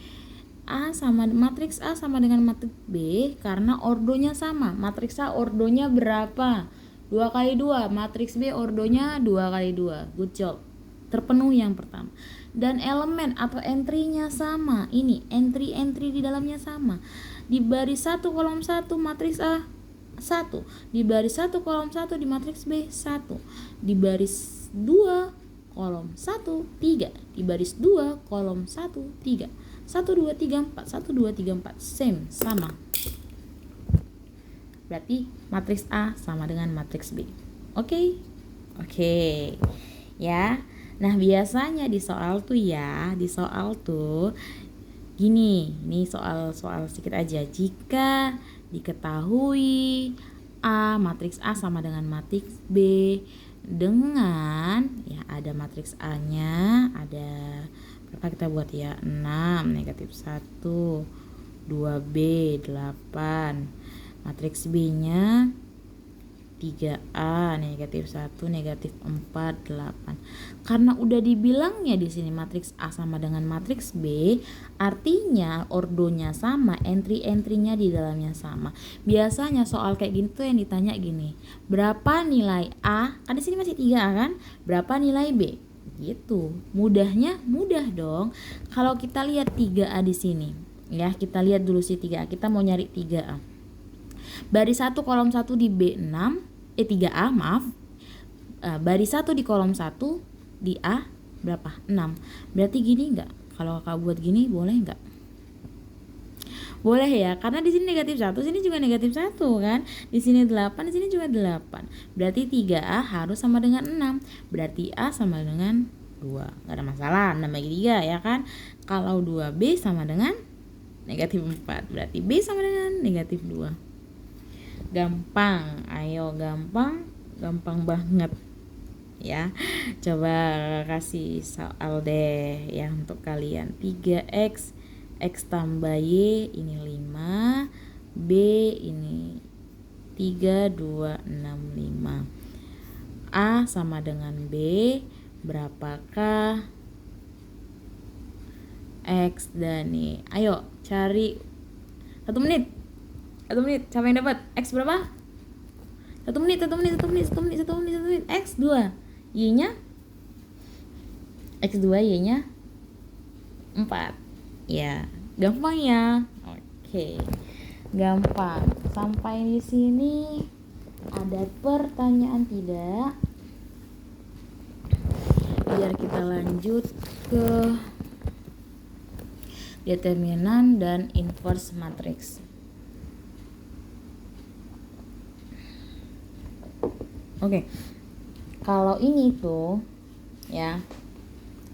Matriks A sama dengan matriks B karena ordonya sama. Matriks A ordonya berapa? 2 kali 2. Matriks B ordonya 2 kali 2. Good job. Terpenuhi yang pertama. Dan elemen atau entry-nya sama. Ini entry di dalamnya sama. Di baris 1 kolom 1 matriks A 1. Di baris 1 kolom 1 di matriks B 1. Di baris 2 kolom 1 3. Di baris 2 kolom 1 3. 1 2 3 4. 1 2 3 4. Same, sama. Berarti matriks A sama dengan matriks B. Oke. Ya. Nah, biasanya di soal tuh gini, ini soal sedikit aja. Jika diketahui matriks A sama dengan matriks B dengan ya ada matriks A-nya ada berapa kita buat ya? 6 negatif 1 2B 8. Matriks B-nya 3A negatif 1 negatif 4 8. Karena udah dibilangnya di sini matriks A sama dengan matriks B, artinya ordonya sama, entry-entrynya di dalamnya sama. Biasanya soal kayak gini tuh yang ditanya gini, berapa nilai A? Kan di sini masih 3A kan? Berapa nilai B? Gitu. Mudah dong. Kalau kita lihat 3A di sini, ya kita lihat dulu sih 3A. Kita mau nyari 3A. Baris 1 kolom 1 di B6 3A maaf. Baris 1 di kolom 1 di A berapa? 6. Berarti gini enggak? Kalau kakak buat gini boleh enggak? Boleh ya, karena di sini negatif 1, sini juga negatif 1 kan. Di sini 8, di sini juga 8. Berarti 3A harus sama dengan 6. Berarti A sama dengan 2. Enggak ada masalah, 6 bagi 3 ya kan. Kalau 2B sama dengan negatif 4. Berarti B sama dengan negatif 2. Gampang, ayo gampang banget ya. Coba kasih soal deh ya untuk kalian. 3x x tambah y ini 5, b ini 3 2 6 5. A sama dengan B, berapakah x dan y? Ayo cari 1 menit. Siapa yang dapat? X berapa? 1 menit. X 2. Y-nya? X 2 Y-nya 4. Ya, gampang ya. Oke. Gampang. Sampai di sini ada pertanyaan tidak? Biar kita lanjut ke determinan dan inverse matrix. Oke, kalau ini tuh ya,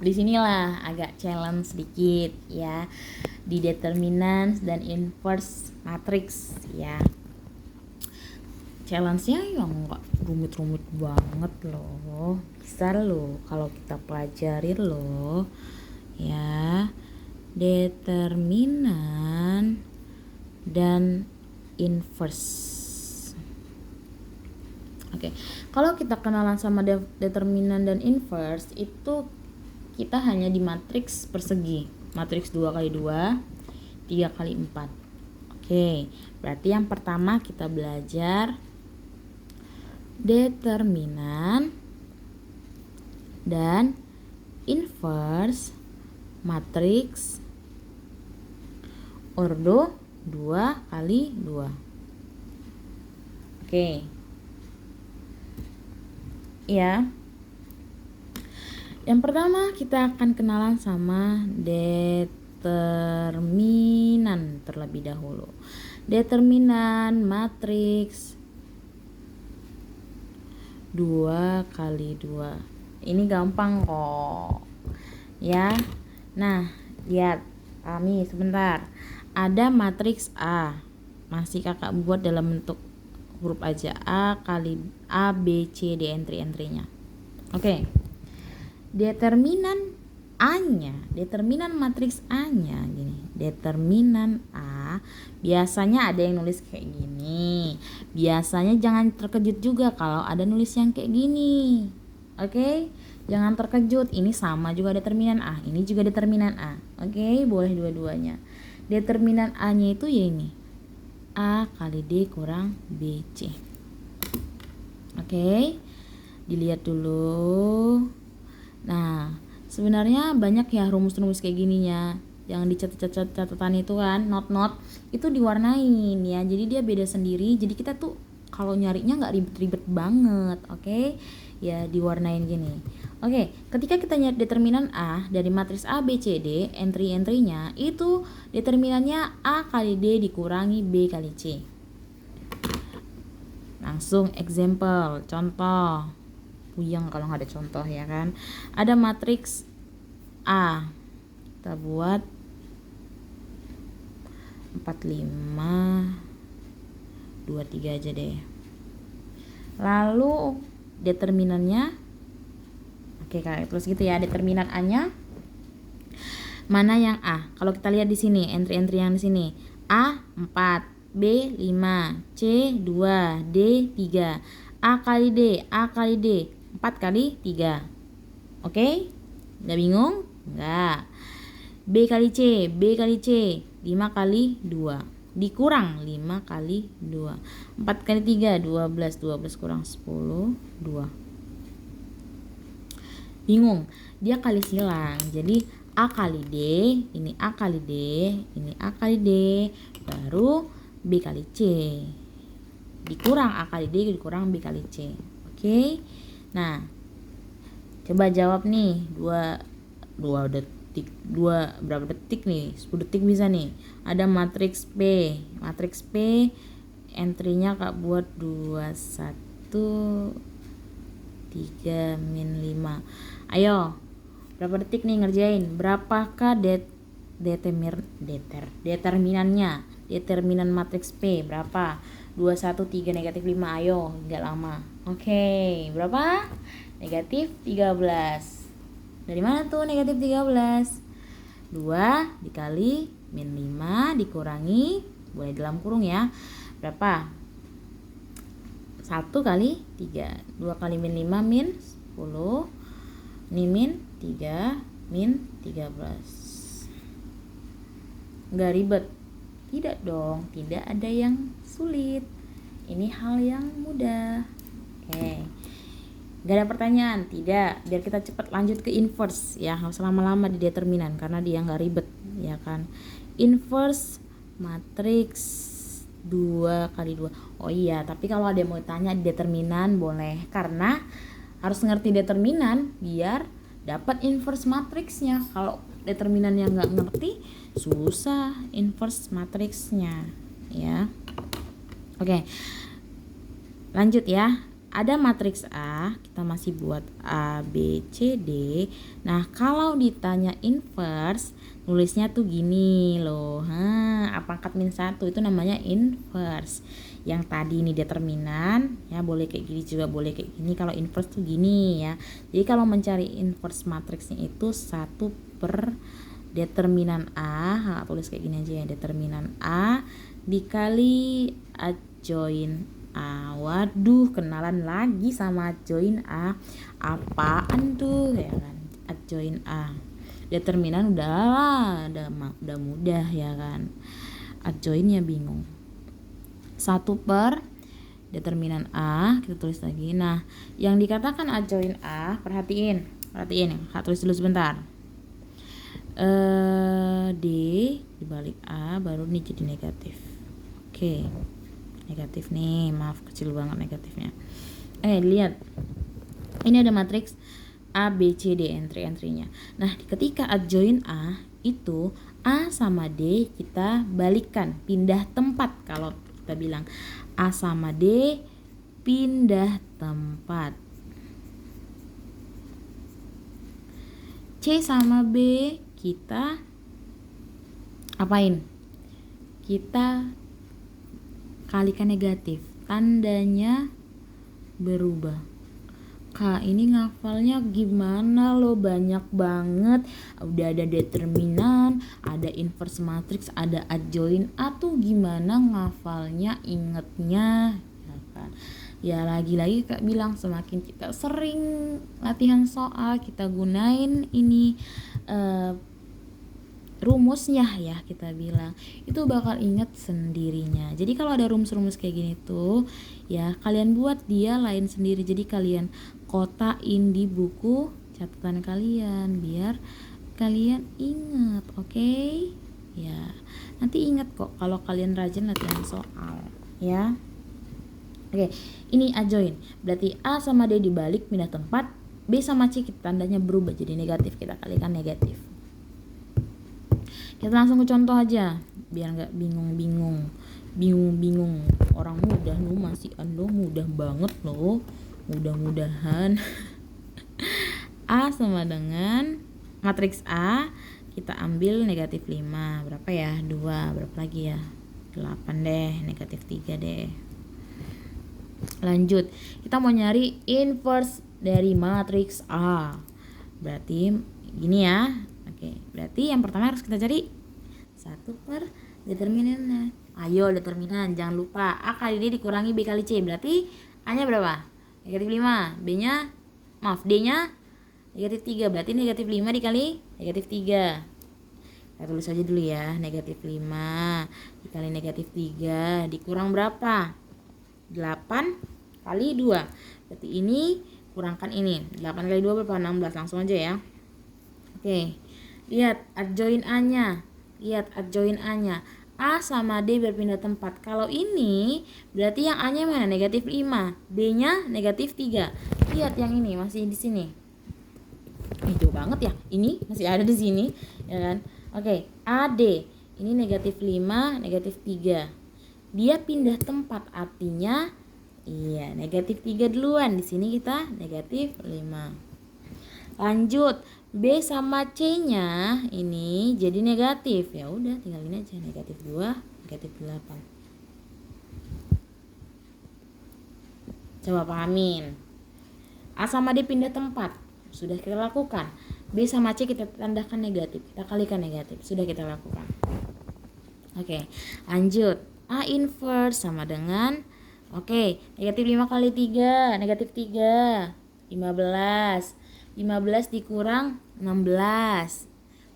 disinilah agak challenge sedikit ya di determinant dan inverse matrix ya. Challenge-nya yang nggak rumit-rumit banget loh, bisa loh kalau kita pelajarin loh ya. Determinan dan inverse. Oke, kalau kita kenalan sama determinan dan inverse itu kita hanya di matriks persegi, matriks 2 kali 2, 3 kali 4. Oke, berarti yang pertama kita belajar determinan dan inverse matriks ordo 2 kali 2. Oke. Ya. Yang pertama kita akan kenalan sama determinan terlebih dahulu. Determinan matriks 2 kali 2. Ini gampang kok. Ya. Nah, lihat. Kami sebentar. Ada matriks A. Masih kakak buat dalam bentuk huruf aja. A kali A, B, C, D entry-entrynya. Oke. Determinan A-nya, determinan matriks A-nya gini. Determinan A biasanya ada yang nulis kayak gini. Biasanya jangan terkejut juga kalau ada nulis yang kayak gini. Oke? Jangan terkejut. Ini sama juga determinan A, ini juga determinan A. Oke? Boleh dua-duanya. Determinan A-nya itu ya ini. A kali D kurang BC. Oke? Dilihat dulu. Nah, sebenarnya banyak ya rumus-rumus kayak gininya. Yang dicatat catatan itu kan, not itu diwarnain ya. Jadi dia beda sendiri. Jadi kita tuh kalau nyarinya nggak ribet-ribet banget, oke? Ya diwarnain gini. Oke, ketika kita nyari determinan A dari matriks A, B, C, D, entry-entrynya itu determinannya A kali D dikurangi B kali C. Langsung example, contoh. Puyeng kalau nggak ada contoh ya kan. Ada matriks A, kita buat 45 23 aja deh. Lalu determinannya, oke kayak terus gitu ya. Determinan A nya mana yang A? Kalau kita lihat di sini entry-entry yang di sini, A 4, B 5, C 2, D 3. A kali D 4 kali 3. Oke? Nggak bingung? Nggak. B kali C 5 kali 2 dikurang 5 kali 2. 4 kali 3 12 kurang 10 2. Bingung? Dia kali silang. Jadi A kali D, ini A kali D, ini A kali D, baru B kali C. Dikurang A kali D dikurang B kali C. Oke? Nah, coba jawab nih. 2 detik. Berapa detik nih? 10 detik bisa nih. Ada matriks P. Matriks P entry-nya Kak buat 21 3 min 5. Ayo. Berapa detik nih ngerjain? Berapakah determinannya? Determinan matriks P berapa? 21 3 negatif 5. Ayo, enggak lama. Oke, berapa? Negatif 13. Dari mana tuh negatif 13? 2 dikali min 5 dikurangi, boleh dalam kurung ya, berapa? 1 kali 3. 2 kali min 5 min 10. Ini min 3 min 13. Nggak ribet? Tidak dong, tidak ada yang sulit. Ini hal yang mudah. Oke. Gak ada pertanyaan? Tidak. Biar kita cepat lanjut ke inverse ya. Nggak usah lama-lama di determinan karena dia nggak ribet ya kan. Inverse matriks 2 kali 2. Oh iya, tapi kalau ada yang mau tanya di determinan boleh. Karena harus ngerti determinan biar dapat inverse matriksnya. Kalau determinannya nggak ngerti, susah inverse matriksnya ya. Oke. Lanjut ya. Ada matriks A, kita masih buat A, B, C, D. Nah, kalau ditanya inverse, nulisnya tuh gini loh. A pangkat min 1 itu namanya inverse. Yang tadi ini determinan, ya boleh kayak gini juga, boleh kayak gini. Kalau inverse tuh gini ya. Jadi kalau mencari inverse matriksnya itu 1 per determinan A, tulis kayak gini aja ya, determinan A dikali adjoin A. Waduh, kenalan lagi sama adjoin A. Apaan tuh ya kan? Adjoin A. Determinan udah mudah ya kan. Adjoinnya bingung. 1 per determinan A, kita tulis lagi. Nah, yang dikatakan adjoin A, perhatiin ya, tulis dulu sebentar. D dibalik A baru nih jadi negatif. Oke, negatif nih, maaf kecil banget negatifnya. Lihat, ini ada matriks A, B, C, D entry-entrynya. Nah, ketika adjoin A itu A sama D kita balikkan, pindah tempat. Kalau kita bilang A sama D pindah tempat, C sama B kita apain? Kita kalikan negatif, tandanya berubah. Kak, ini ngafalnya gimana lo, banyak banget. Udah ada determinan, ada inverse matrix, ada adjoin A, tuh gimana ngafalnya, ingetnya ya kan? Ya lagi-lagi Kak bilang, semakin kita sering latihan soal, kita gunain ini rumusnya ya, kita bilang itu bakal inget sendirinya. Jadi kalau ada rumus-rumus kayak gini tuh ya, kalian buat dia lain sendiri. Jadi kalian kotain di buku catatan kalian biar kalian inget, oke? Ya, nanti inget kok kalau kalian rajin latihan soal ya. Oke, ini adjoin, berarti A sama D dibalik pindah tempat, B sama C tandanya berubah jadi negatif, kita kalikan negatif. Kita langsung ke contoh aja biar nggak bingung. Orang mudah lo, masih ando mudah banget lo, mudah-mudahan. A sama dengan matriks A, kita ambil negatif 5, berapa ya, 2, berapa lagi ya, 8 deh, negatif 3 deh. Lanjut, kita mau nyari inverse dari matriks A, berarti gini ya. Oke, berarti yang pertama harus kita cari 1 per determinan. Ayo determinan, jangan lupa A kali D dikurangi B kali C, berarti A nya berapa? Negatif 5, D nya negatif 3, berarti negatif 5 dikali negatif 3. Kita tulis aja dulu ya, negatif 5 dikali negatif 3 dikurang berapa? 8 kali 2, berarti ini kurangkan ini, 8 kali 2 berapa? 16, langsung aja ya. Oke, lihat adjoin A-nya. A sama D berpindah tempat. Kalau ini berarti yang A-nya mana? Negatif 5. D-nya negatif 3. Lihat yang ini masih di sini. Jauh banget ya. Ini masih ada di sini, ya kan? Oke, AD. Ini negatif 5, negatif 3. Dia pindah tempat, artinya negatif 3 duluan. Di sini kita negatif 5. Lanjut, B sama C-nya ini jadi negatif. Ya udah, tinggalin aja, negatif 2, negatif 8. Coba pahamin. A sama D pindah tempat, sudah kita lakukan. B sama C kita tandahkan negatif, kita kalikan negatif, sudah kita lakukan. Oke, lanjut. A inverse sama dengan negatif 5 kali 3, negatif 3, 15. 15 dikurang 16.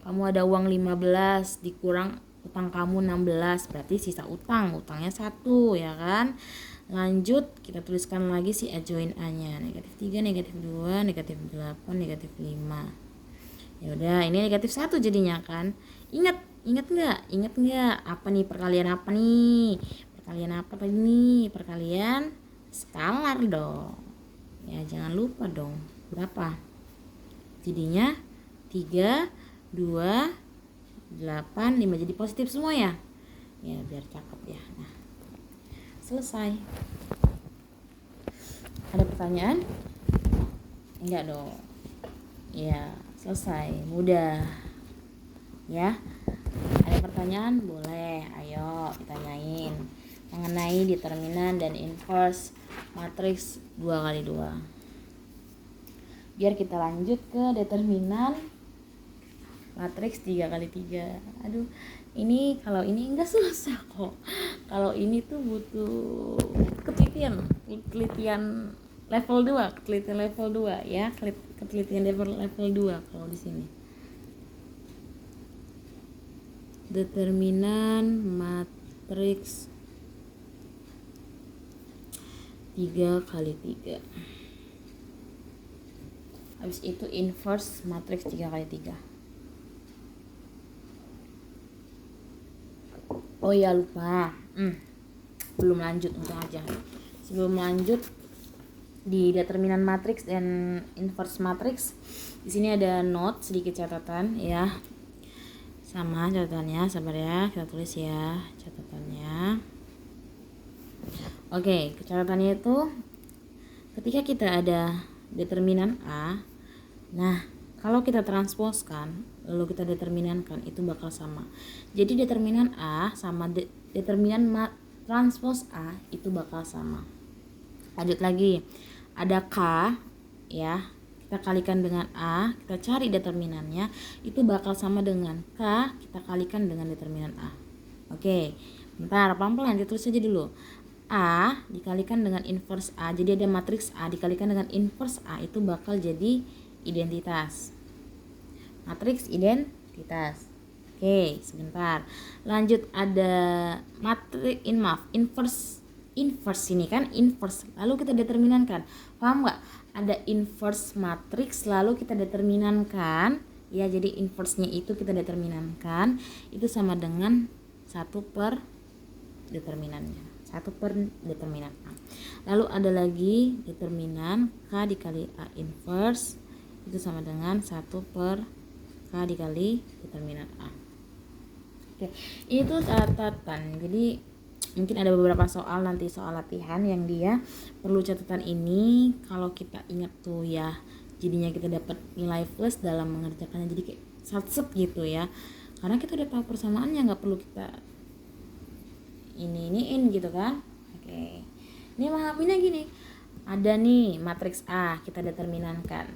Kamu ada uang 15 dikurang utang kamu 16, berarti sisa utangnya 1 ya kan. Lanjut, kita tuliskan lagi si adjoin A-nya. Negatif 3, negatif 2, negatif 8, negatif 5. Ya udah, ini negatif 1 jadinya kan. Ingat nggak apa nih perkalian apa nih? Perkalian skalar dong. Ya jangan lupa dong. Berapa? Jadinya 3, 2, 8, 5 jadi positif semua ya. Ya biar cakep ya. Nah, selesai. Ada pertanyaan? Enggak dong. Ya, selesai. Mudah. Ya. Ada pertanyaan? Boleh. Ayo ditanyain mengenai determinan dan inverse matriks 2 kali 2. Biar kita lanjut ke determinan matriks 3 kali 3. Aduh, ini kalau ini enggak susah kok. Kalau ini tuh butuh ketelitian level 2, ketelitian level 2 ya, ketelitian level 2 kalau di sini. determinan matriks 3x3. Habis itu inverse matriks 3x3. Oh ya lupa, belum lanjut, untung aja. Sebelum lanjut di determinan matriks dan inverse matriks, di sini ada note, sedikit catatan ya. Sama catatannya, sabar ya, kita tulis ya catatannya. Oke, catatannya itu ketika kita ada determinan A, nah kalau kita transposkan lalu kita determinankan, itu bakal sama. Jadi determinan A sama determinan transpos A itu bakal sama. Lanjut lagi, ada K ya, kita kalikan dengan A, kita cari determinannya, itu bakal sama dengan K kita kalikan dengan determinan A. Oke, bentar, pelan-pelan ditulis aja dulu. A dikalikan dengan inverse A, jadi ada matriks A dikalikan dengan inverse A, itu bakal jadi identitas. Matriks identitas. Oke, sebentar. Lanjut, ada matriks inverse ini kan inverse. Lalu kita determinankan. Paham nggak? Ada inverse matriks lalu kita determinankan. Ya, jadi inverse-nya itu kita determinankan, itu sama dengan 1 per determinannya. 1 per determinan A. Lalu ada lagi determinan K dikali A inverse, itu sama dengan 1 per K dikali determinan A. Oke, itu catatan. Jadi mungkin ada beberapa soal nanti, soal latihan yang dia perlu catatan ini. Kalau kita ingat tuh ya, jadinya kita dapat nilai plus dalam mengerjakannya, jadi kayak sat-set gitu ya. Karena kita udah tahu persamaannya, nggak perlu kita iniin gitu kan. Oke, ini menghapusnya gini, ada nih matriks A kita determinankan,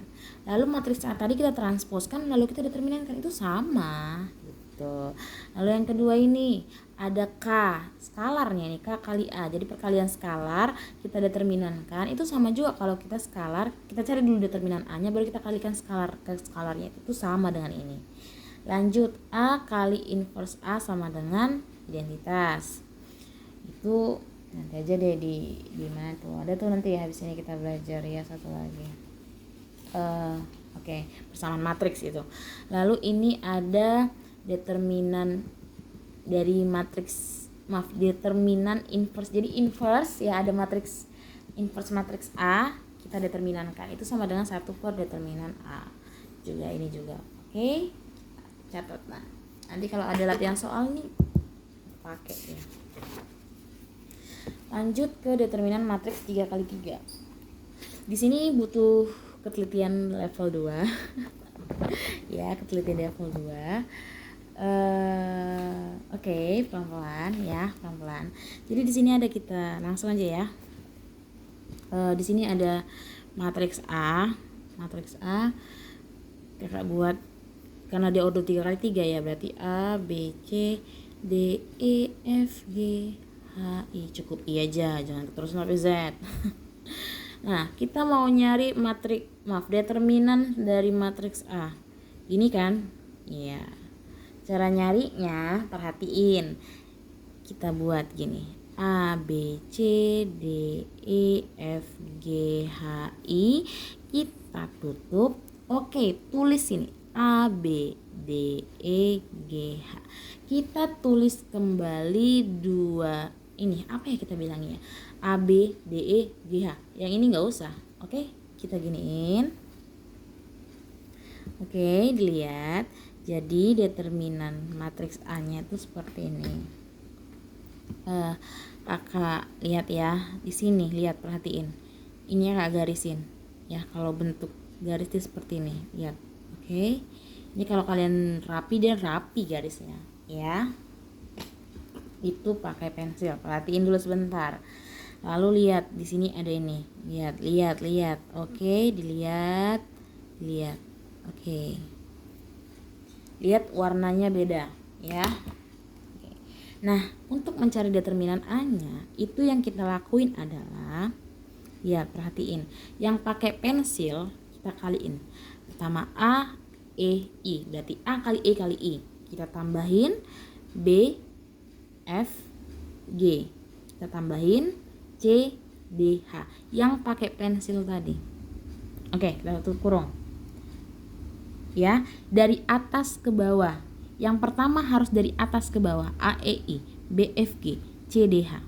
lalu matriks A tadi kita transposkan lalu kita determinankan, itu sama gitu. Lalu yang kedua ini ada K skalarnya nih, K kali A, jadi perkalian skalar kita determinankan, itu sama juga. Kalau kita skalar, kita cari dulu determinan A nya baru kita kalikan skalar ke skalarnya, itu sama dengan ini. Lanjut, A kali inverse A sama dengan identitas. Itu nanti aja deh di mana tuh, ada tuh nanti ya, habis ini kita belajar ya satu lagi. Oke, persamaan matriks itu. Lalu ini ada determinan dari matriks, determinan inverse. Jadi inverse ya, ada matriks inverse matriks A kita determinankan, itu sama dengan 1 per determinan A. Juga ini juga. Oke, catat. Nah, nanti kalau ada latihan soal nih pakai ya. Lanjut ke determinan matriks 3x3. Di sini butuh ketelitian level 2. Ya, ketelitian level 2. Oke, pelan-pelan ya, pelan-pelan. Jadi di sini ada, kita langsung aja ya. Di sini ada matriks A. Kakak buat karena dia order 3x3 ya, berarti A, B, C, D, E, F, G, H, I. Cukup I aja, jangan terus sampai Z. Nah, kita mau nyari determinan dari matriks A. Ini kan? Iya. Cara nyarinya, perhatiin. Kita buat gini. A, B, C, D, E, F, G, H, I. Kita tutup. Oke, tulis ini. A, B, D, E, G, H. Kita tulis kembali dua ini, apa ya kita bilangnya, A, B, D, E, G, H. Yang ini nggak usah. Oke, kita giniin. Oke, dilihat. Jadi determinan matriks A nya itu seperti ini. Kakak lihat ya, di sini lihat, perhatiin. Ini kakak garisin ya, kalau bentuk garis itu seperti ini, lihat. Oke, ini kalau kalian rapi, dia rapi garisnya ya. Itu pakai pensil, perhatiin dulu sebentar. Lalu lihat di sini ada ini, lihat. Oke, dilihat. Oke, lihat warnanya beda ya. Oke. Nah, untuk mencari determinan A nya, itu yang kita lakuin adalah, ya perhatiin, yang pakai pensil kita kaliin. Pertama A, E, I, berarti A kali E kali I, kita tambahin B, F, G. Kita tambahin C, D, H yang pakai pensil tadi. Oke, kita tutup kurung. Ya, dari atas ke bawah. Yang pertama harus dari atas ke bawah. A, E, I, B, F, G, C, D, H.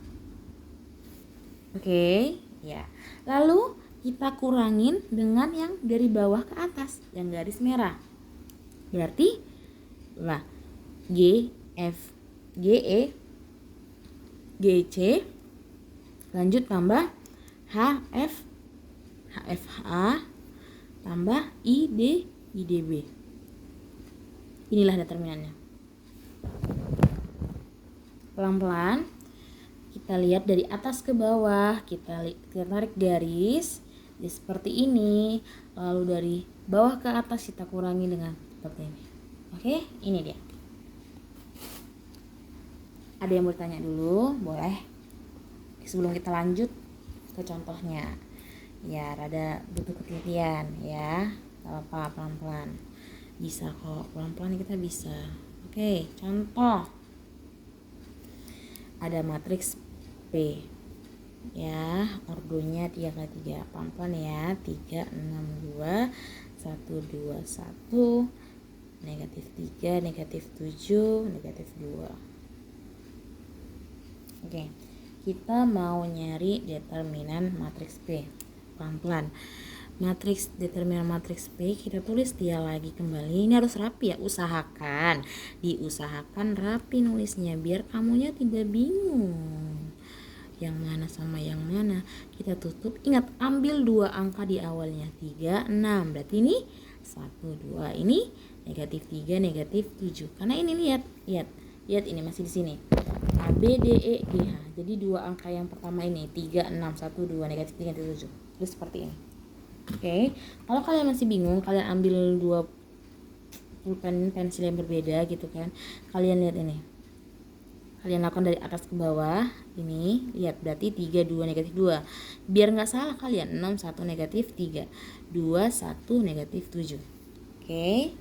Oke, ya. Lalu kita kurangin dengan yang dari bawah ke atas, yang garis merah. Berarti lah G, F, G, E, G, C, lanjut tambah H, F, H, F, H, tambah I, D, I, D, B. Inilah determinannya. Pelan-pelan kita lihat dari atas ke bawah, kita tarik garis ya seperti ini, lalu dari bawah ke atas kita kurangi dengan seperti ini. Oke, ini dia. Ada yang bertanya dulu? Boleh. Sebelum kita lanjut ke contohnya. Ya, rada butuh ketelitian ya. Gak apa-apa, pelan-pelan. Bisa kok, pelan-pelan kita bisa. Oke, contoh. Ada matriks P ya, ordonya 3x3, pelan-pelan ya. 3, 6, 2, 1, 2, 1, negatif 3, negatif 7, negatif 2. Oke, kita mau nyari determinan matriks P. Pelan-pelan. Matriks determinan matriks P kita tulis dia lagi kembali. Ini harus rapi ya, diusahakan rapi nulisnya biar kamunya tidak bingung yang mana sama yang mana. Kita tutup, ingat ambil 2 angka di awalnya, 3, 6. Berarti ini 1, 2, ini negatif 3, negatif 7. Karena ini lihat ini masih di sini. A, B, D, E, G, H. Jadi 2 angka yang pertama ini 3, 6, 1, 2, negatif 3, negatif 7. Terus seperti ini. Oke, kalau kalian masih bingung, kalian ambil 2 pulpen pensil yang berbeda gitu kan. Kalian lihat ini. Kalian lakukan dari atas ke bawah. Ini, lihat berarti 3, 2, negatif 2. Biar nggak salah kalian, 6, 1, negatif 3. 2, 1, negatif 7. Oke.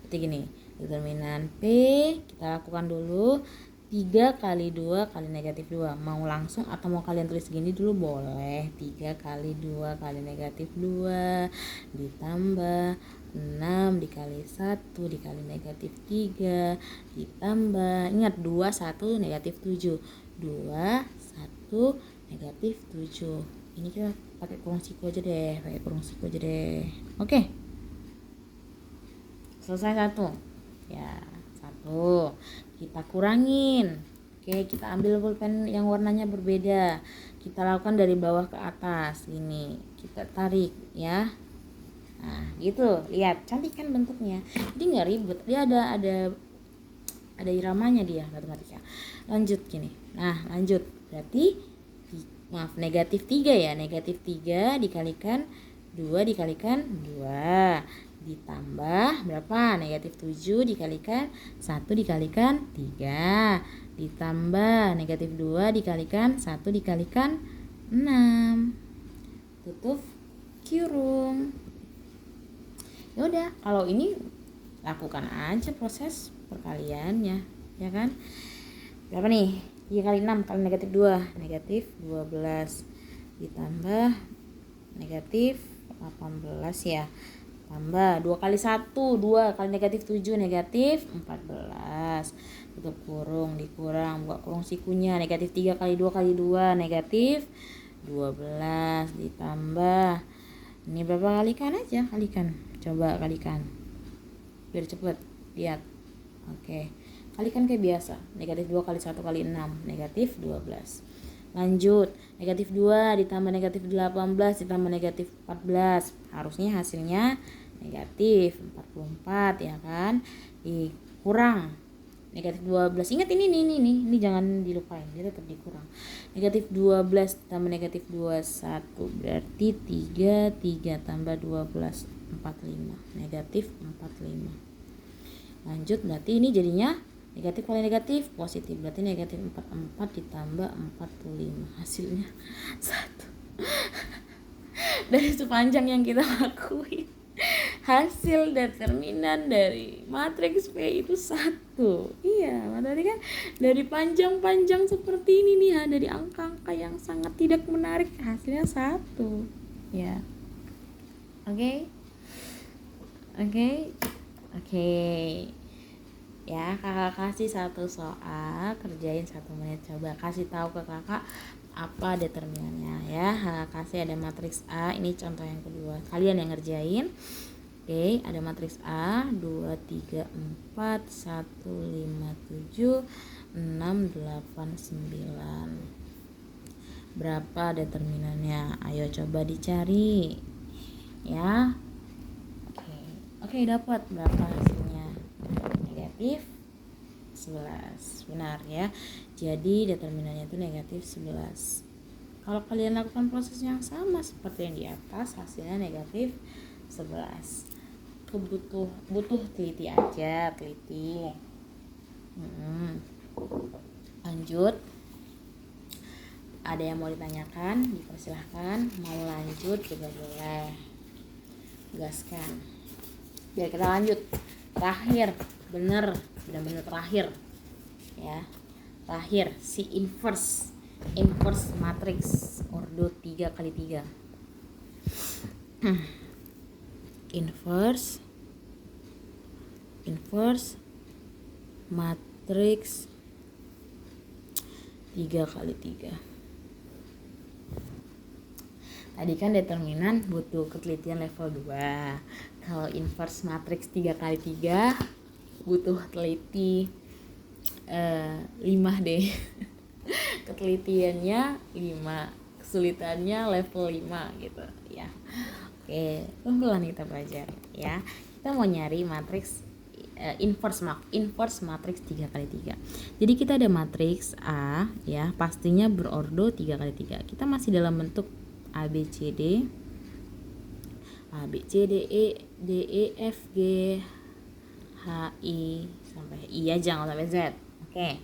Berarti gini, determinan P kita lakukan dulu. 3 kali 2 kali negatif 2. Mau langsung atau mau kalian tulis gini dulu boleh. 3 kali 2 kali negatif 2 ditambah 6 dikali 1 dikali negatif 3 ditambah, ingat 2, 1, negatif 7. 2, 1, negatif 7. Ini kita pakai kurung siku aja deh. Oke. Selesai 1. Ya, 1. Kita kurangin. Oke, kita ambil pulpen yang warnanya berbeda. Kita lakukan dari bawah ke atas. Ini kita tarik ya. Nah, gitu. Lihat, cantik kan bentuknya. Jadi nggak ribet. Dia ada iramanya dia matematika. Lanjut gini. Nah, lanjut. Berarti negatif 3 ya. Negatif 3 dikalikan 2 dikalikan 2 ditambah berapa? Negatif 7 dikalikan 1 dikalikan 3 ditambah negatif 2 dikalikan 1 dikalikan 6. Tutup kurung. Ya udah, kalau ini lakukan aja proses perkaliannya, ya kan? Berapa nih? 3 kali 6 kali negatif 2, negatif 12 ditambah negatif 18 ya. Tambah 2 kali 1, 2 kali negatif 7, negatif 14. Tutup kurung, dikurang, buka kurung sikunya. Negatif 3 kali 2 kali 2, negatif 12. Ditambah, ini berapa kalikan aja, kalikan. Coba kalikan. Biar cepet, lihat. Oke, kalikan kayak biasa. Negatif 2 kali 1 kali 6, negatif 12. Lanjut, negatif 2 ditambah negatif 18 ditambah negatif 14. Harusnya hasilnya negatif 44 ya kan. Dikurang negatif 12. Ingat ini jangan dilupain, dia tetap dikurang. Negatif 12 tambah negatif 21 berarti 3 tambah 12 45. Negatif 45. Lanjut, berarti ini jadinya negatif kali negatif positif, berarti negatif 44 ditambah 45 hasilnya 1. Dari sepanjang yang kita lakuin hasil determinan dari matriks P itu 1. Iya, berarti kan dari panjang-panjang seperti ini nih ya, dari angka-angka yang sangat tidak menarik hasilnya 1. Ya. Oke. Ya, kakak kasih satu soal, kerjain 1 menit. Coba kasih tahu ke kakak apa determinannya ya. Kakak kasih ada matriks A, ini contoh yang kedua. Kalian yang ngerjain. Oke, ada matriks A 2 3 4 1 5 7 6 8 9. Berapa determinannya? Ayo coba dicari. Ya. Oke, dapat berapa hasilnya? Negatif 11. Benar ya. Jadi determinannya itu negatif 11. Kalau kalian lakukan proses yang sama seperti yang di atas, hasilnya negatif 11. Butuh teliti aja, teliti. Lanjut. Ada yang mau ditanyakan? Dipersilahkan. Mau lanjut juga boleh. Gaskan. Biar kita lanjut. Terakhir, bener terakhir ya. Terakhir si inverse matrix ordo 3x3. inverse matrix 3x3. Tadi kan determinan butuh ketelitian level 2. Kalau inverse matrix 3x3 butuh teliti 5 deh. Ketelitiannya 5, kesulitannya level 5 gitu ya. Oke, pelan-pelan kita belajar ya. Kita mau nyari matriks inverse matriks 3x3. Jadi kita ada matriks A ya, pastinya berordo 3x3. Kita masih dalam bentuk A B C D E F G H I sampai I aja, jangan sampai Z. Oke.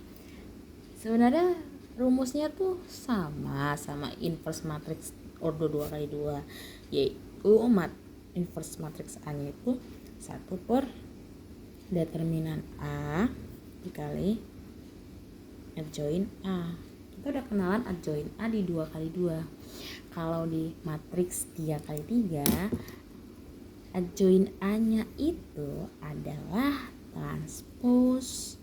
Sebenarnya rumusnya tuh sama inverse matriks ordo 2x2, yaitu inverse matriks A-nya itu 1 per determinan A dikali adjoin A. Kita udah kenalan adjoin A di 2x2. Kalau di matriks 3x3, adjoin A-nya itu adalah transpose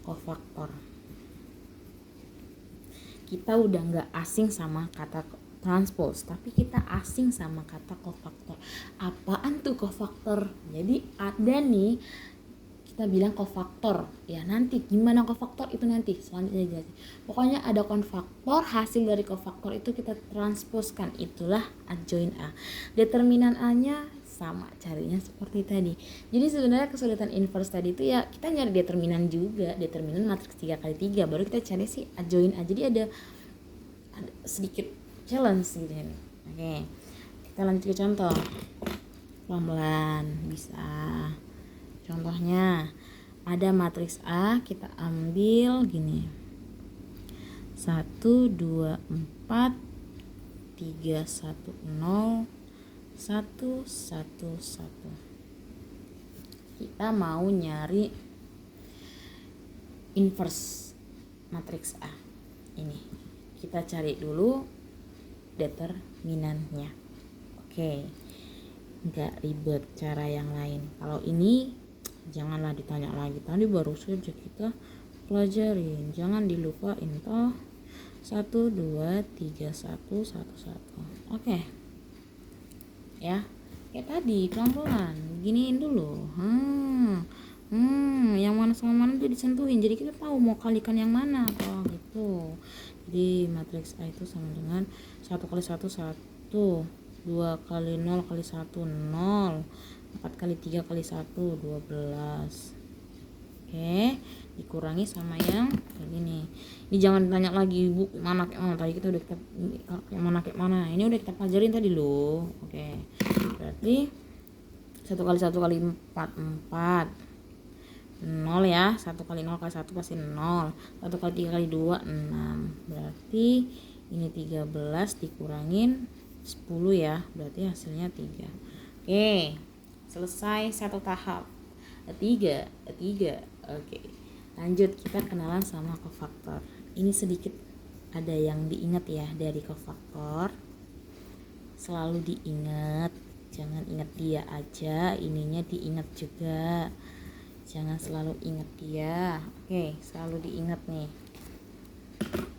kofaktor. Kita udah nggak asing sama kata transpose, tapi kita asing sama kata kofaktor. Apaan tuh kofaktor? Jadi ada nih, kita bilang kofaktor ya, nanti gimana kofaktor itu nanti selanjutnya jelasin. Pokoknya ada kofaktor, hasil dari kofaktor itu kita transposkan, itulah adjoin A. Determinan A-nya sama, carinya seperti tadi. Jadi sebenarnya kesulitan inverse tadi itu ya kita nyari determinan juga, determinan matriks 3x3, baru kita cari si adjoin A. Jadi ada sedikit challenge gitu ya. Oke, kita lanjut ke contoh. Pelan-pelan bisa. Contohnya ada matriks A, kita ambil gini 1 2 4 3 1 0 1 1 1. Kita mau nyari inverse matriks A. Ini kita cari dulu determinannya. Oke, nggak ribet cara yang lain. Kalau ini janganlah ditanya lagi, tadi baru saja kita pelajarin, jangan dilupain toh. 1 2 3 1 1 1. Oke ya, kayak tadi pelan-pelan giniin dulu. Yang mana sama mana tuh disentuhin, jadi kita tahu mau kalikan yang mana toh gitu. Jadi matriks A itu sama dengan 1 kali 1 1, 2 kali 0 kali 1 0, 4 kali 3 kali 1 12. Oke, dikurangi sama yang kayak gini. Ini jangan tanya lagi bu mana kayak mana, tadi kita udah kayak mana. Ini udah kita pelajarin tadi loh. Oke, berarti 1 kali 1 kali 4 4, 0 ya. 1 kali 0 kali 1 pasti 0. 1 kali 3 kali 2 6. Berarti ini 13 dikurangin 10 ya, berarti hasilnya 3. Oke, selesai satu tahap. Tiga. Oke, lanjut kita kenalan sama kofaktor. Ini sedikit ada yang diingat ya dari kofaktor. Selalu diingat, jangan ingat dia aja, ininya diingat juga. Jangan selalu ingat dia. Oke, selalu diingat nih.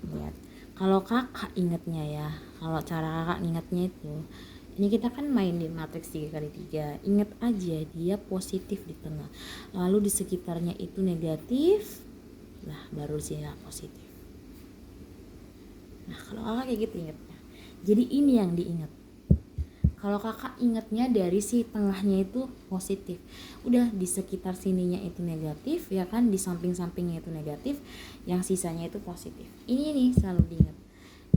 Lihat. Kalau kakak ingatnya ya, kalau cara kakak ingatnya itu, ini kita kan main di matriks 3x3. Ingat aja dia positif di tengah. Lalu di sekitarnya itu negatif. Nah, baru sini positif. Nah, kalau kakak kayak gitu ingatnya. Jadi ini yang diingat. Kalau kakak ingatnya dari si tengahnya itu positif, udah di sekitar sininya itu negatif ya kan, di samping-sampingnya itu negatif, yang sisanya itu positif. Ini nih selalu diingat.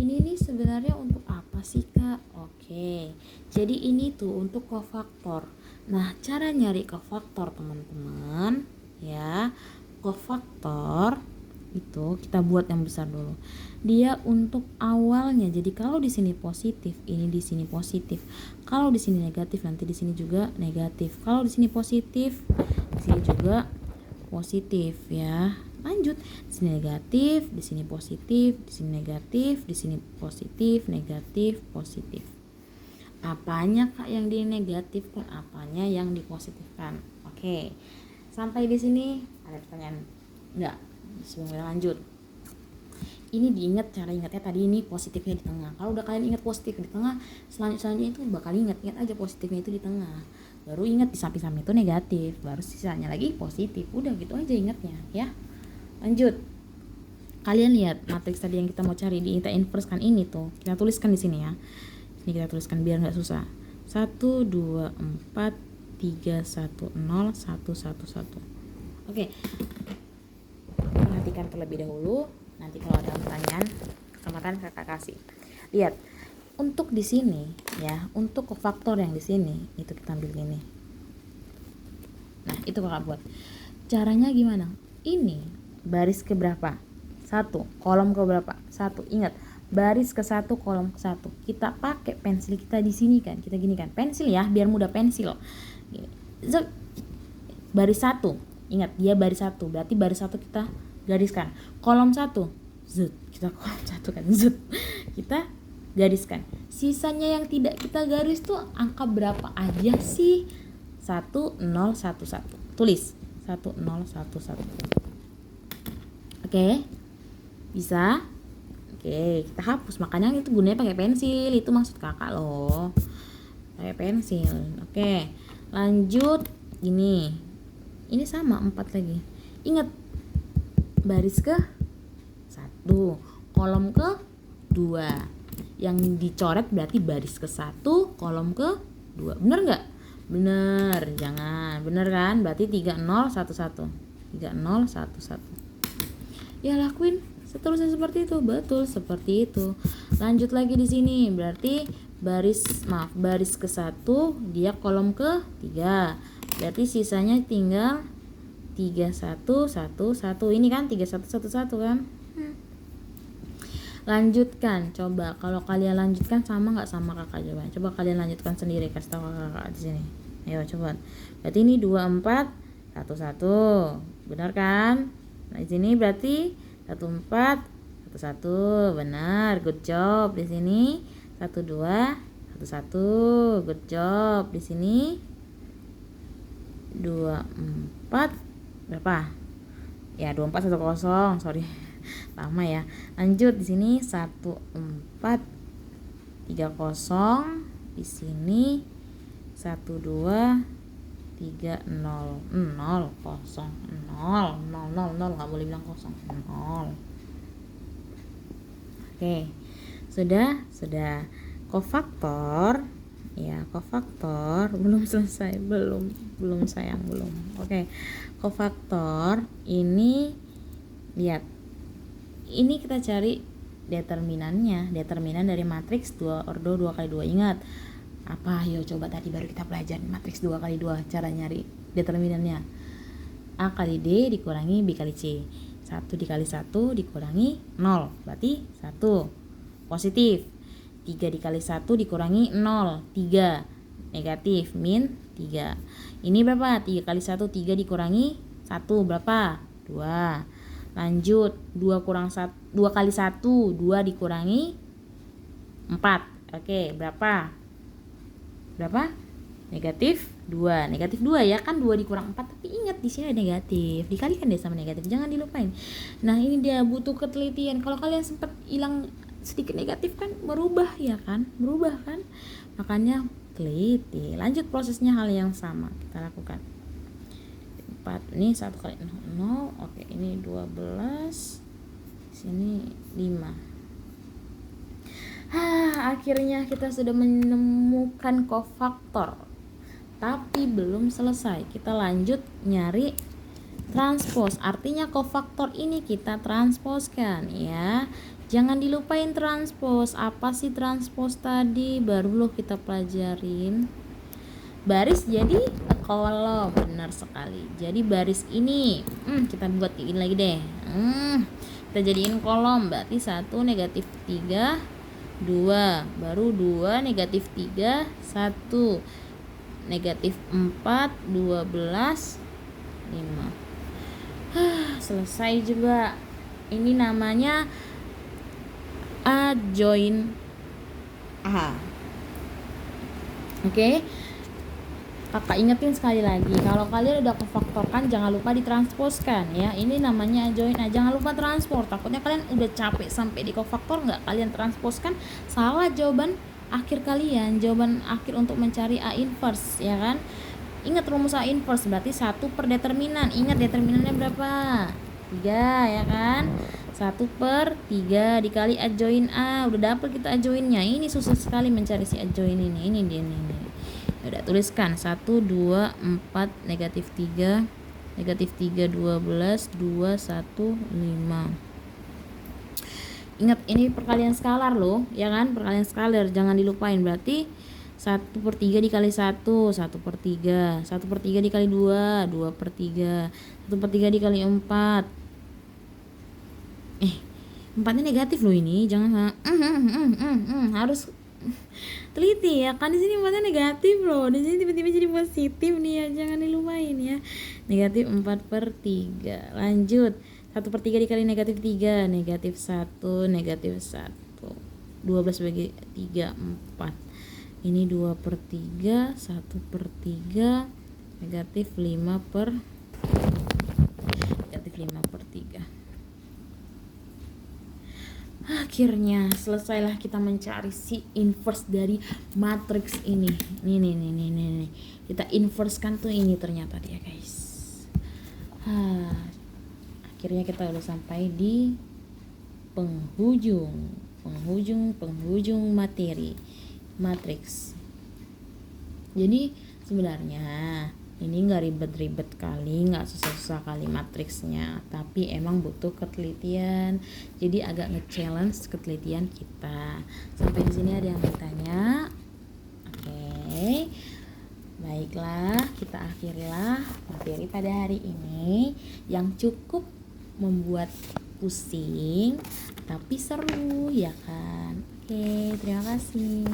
Ini nih sebenarnya untuk apa sih kak? Oke, jadi ini tuh untuk kofaktor. Nah, cara nyari kofaktor teman-teman ya, kofaktor itu kita buat yang besar dulu. Dia untuk awalnya. Jadi kalau di sini positif, ini di sini positif. Kalau di sini negatif, nanti di sini juga negatif. Kalau di sini positif, di sini juga positif ya. Lanjut, di sini negatif, di sini positif, di sini negatif, di sini positif, negatif, positif. Apanya kak yang dinegatifkan, apanya yang dipositifkan? Oke. Sampai di sini ada pertanyaan? Enggak. Sebelum kita lanjut, ini diingat, cara ingatnya tadi ini positifnya di tengah. Kalau udah kalian ingat positif di tengah, selanjutnya itu bakal ingat aja positifnya itu di tengah. Baru ingat di samping-samping itu negatif, baru sisanya lagi positif. Udah gitu aja ingatnya ya. Lanjut, kalian lihat matriks tadi yang kita mau cari di kita inverse kan, ini tuh kita tuliskan di sini ya. Ini kita tuliskan biar nggak susah. 1 2 4 3 1 0 1 1 1. Oke. Perhatikan terlebih dahulu, nanti kalau ada pertanyaan kesempatan kakak kasih. Lihat, untuk di sini ya, untuk kofaktor yang di sini itu kita ambil ini. Nah, itu kakak buat. Caranya gimana? Ini baris ke berapa? 1, kolom ke berapa? 1. Ingat, baris ke 1, kolom ke 1. Kita pakai pensil kita di sini kan. Kita gini kan. Pensil ya, biar mudah pensil. Gini. Baris 1. Ingat, dia baris 1. Berarti baris 1 kita gariskan. Kolom 1, zut, kita kolom 1 kan, zut, kita gariskan. Sisanya yang tidak kita garis tuh angka berapa aja sih? 1011. Tulis 1011. Oke, bisa. Oke, kita hapus. Makanya itu gunanya pakai pensil. Itu maksud kakak loh, pakai pensil. Oke, lanjut. Ini sama 4 lagi. Ingat, baris ke 1, kolom ke 2. Yang dicoret berarti baris ke 1, kolom ke 2. Bener nggak? Bener, jangan. Bener kan? Berarti 3011. 3011. Ya lakuin seterusnya seperti itu. Betul, seperti itu. Lanjut lagi di sini. Berarti baris ke 1, dia kolom ke 3. Berarti sisanya tinggal 3111. Ini kan 3111 kan. Lanjutkan, coba kalau kalian lanjutkan sama nggak sama kakak, coba kalian lanjutkan sendiri, kasih tahu kakak di sini. Ayo coba. Berarti ini 2411, benar kan? Nah di sini berarti 1411, benar, good job. Di sini 1211, good job. Di sini 24 berapa? Ya 2410, sorry. Lama ya. Lanjut di sini 1430, di sini 12300, 0 nggak boleh bilang kosong, 0. Oke. Sudah kofaktor ya, kofaktor belum selesai, belum sayang, belum. Oke. Kofaktor ini, lihat, ini kita cari determinan dari matriks 2 ordo 2x2. Ingat apa? Ayo coba, tadi baru kita pelajari matriks 2x2, cara nyari determinannya. A kali D dikurangi B kali C. 1 dikali 1 dikurangi 0, berarti 1, positif. 3 dikali 1 dikurangi 0, 3. Negatif, min 3. Ini berapa? 3 kali 1, 3 dikurangi 1 berapa? 2. Lanjut, 2 kali 1, 2 dikurangi 4. Oke, berapa? Negatif 2. Negatif 2 ya kan, 2 dikurang 4, tapi ingat di sini ada negatif. Dikalikan deh sama negatif, jangan dilupain. Nah, ini dia butuh ketelitian. Kalau kalian sempat hilang sedikit negatif kan berubah ya kan? Berubah kan? Makanya teliti. Lanjut prosesnya hal yang sama kita lakukan. 4 ini 1 kali 0. Oke, ini 12. Sini 5. Akhirnya kita sudah menemukan kofaktor. Tapi belum selesai. Kita lanjut nyari transpos. Artinya kofaktor ini kita transposkan ya. Jangan dilupain transpos. Apa sih transpos tadi? Baru loh kita pelajarin. Baris jadi kolom, benar sekali. Jadi baris ini kita buatin lagi deh. Kita jadiin kolom, berarti 1 negatif 3 2, baru 2 negatif 3 1, negatif 4 12 5. Selesai juga. Ini namanya adjoin A. Oke. Kakak ingetin sekali lagi, kalau kalian udah kefaktorkan jangan lupa ditransposkan ya. Ini namanya adjoin A, jangan lupa transpos. Takutnya kalian udah capek sampai di kofaktor nggak kalian transposkan, salah jawaban akhir kalian, jawaban akhir untuk mencari A inverse ya kan. Ingat rumus A inverse berarti 1 per determinan. Ingat determinannya berapa? 3 ya kan. 1 per 3 dikali adjoin A. Udah dapet kita adjoinnya. Ini susah sekali mencari si adjoin ini. Ini dia ini. Udah tuliskan 1 2 4 negatif 3 negatif 3 12 2 1 5. Ingat ini perkalian skalar loh ya kan, perkalian skalar jangan dilupain. Berarti 1 per 3 dikali 1 1 per 3, 1 per 3 dikali 2 2 per 3, 1 per 3 dikali 4. 4-nya negatif loh ini, jangan harus teliti ya kan. Di sini 4-nya negatif loh, di sini tiba-tiba jadi positif nih ya, jangan dilupain ya. Negatif 4 per 3. Lanjut, 1 per 3 dikali negatif 3 negatif 1 negatif 1, 12 bagi 3 4. Ini 2 per 3 1 per 3 negatif 5 per 3. Akhirnya selesailah kita mencari si inverse dari matriks ini. Nih. Kita inversekan tuh ini ternyata dia guys. Akhirnya kita udah sampai di penghujung materi matriks. Jadi sebenarnya ini nggak ribet-ribet kali, nggak susah-susah kali matriksnya, tapi emang butuh ketelitian. Jadi agak nge-challenge ketelitian kita. Sampai di sini ada yang bertanya? Oke. Baiklah, kita akhirilah materi pada hari ini yang cukup membuat pusing tapi seru ya kan. Oke, terima kasih.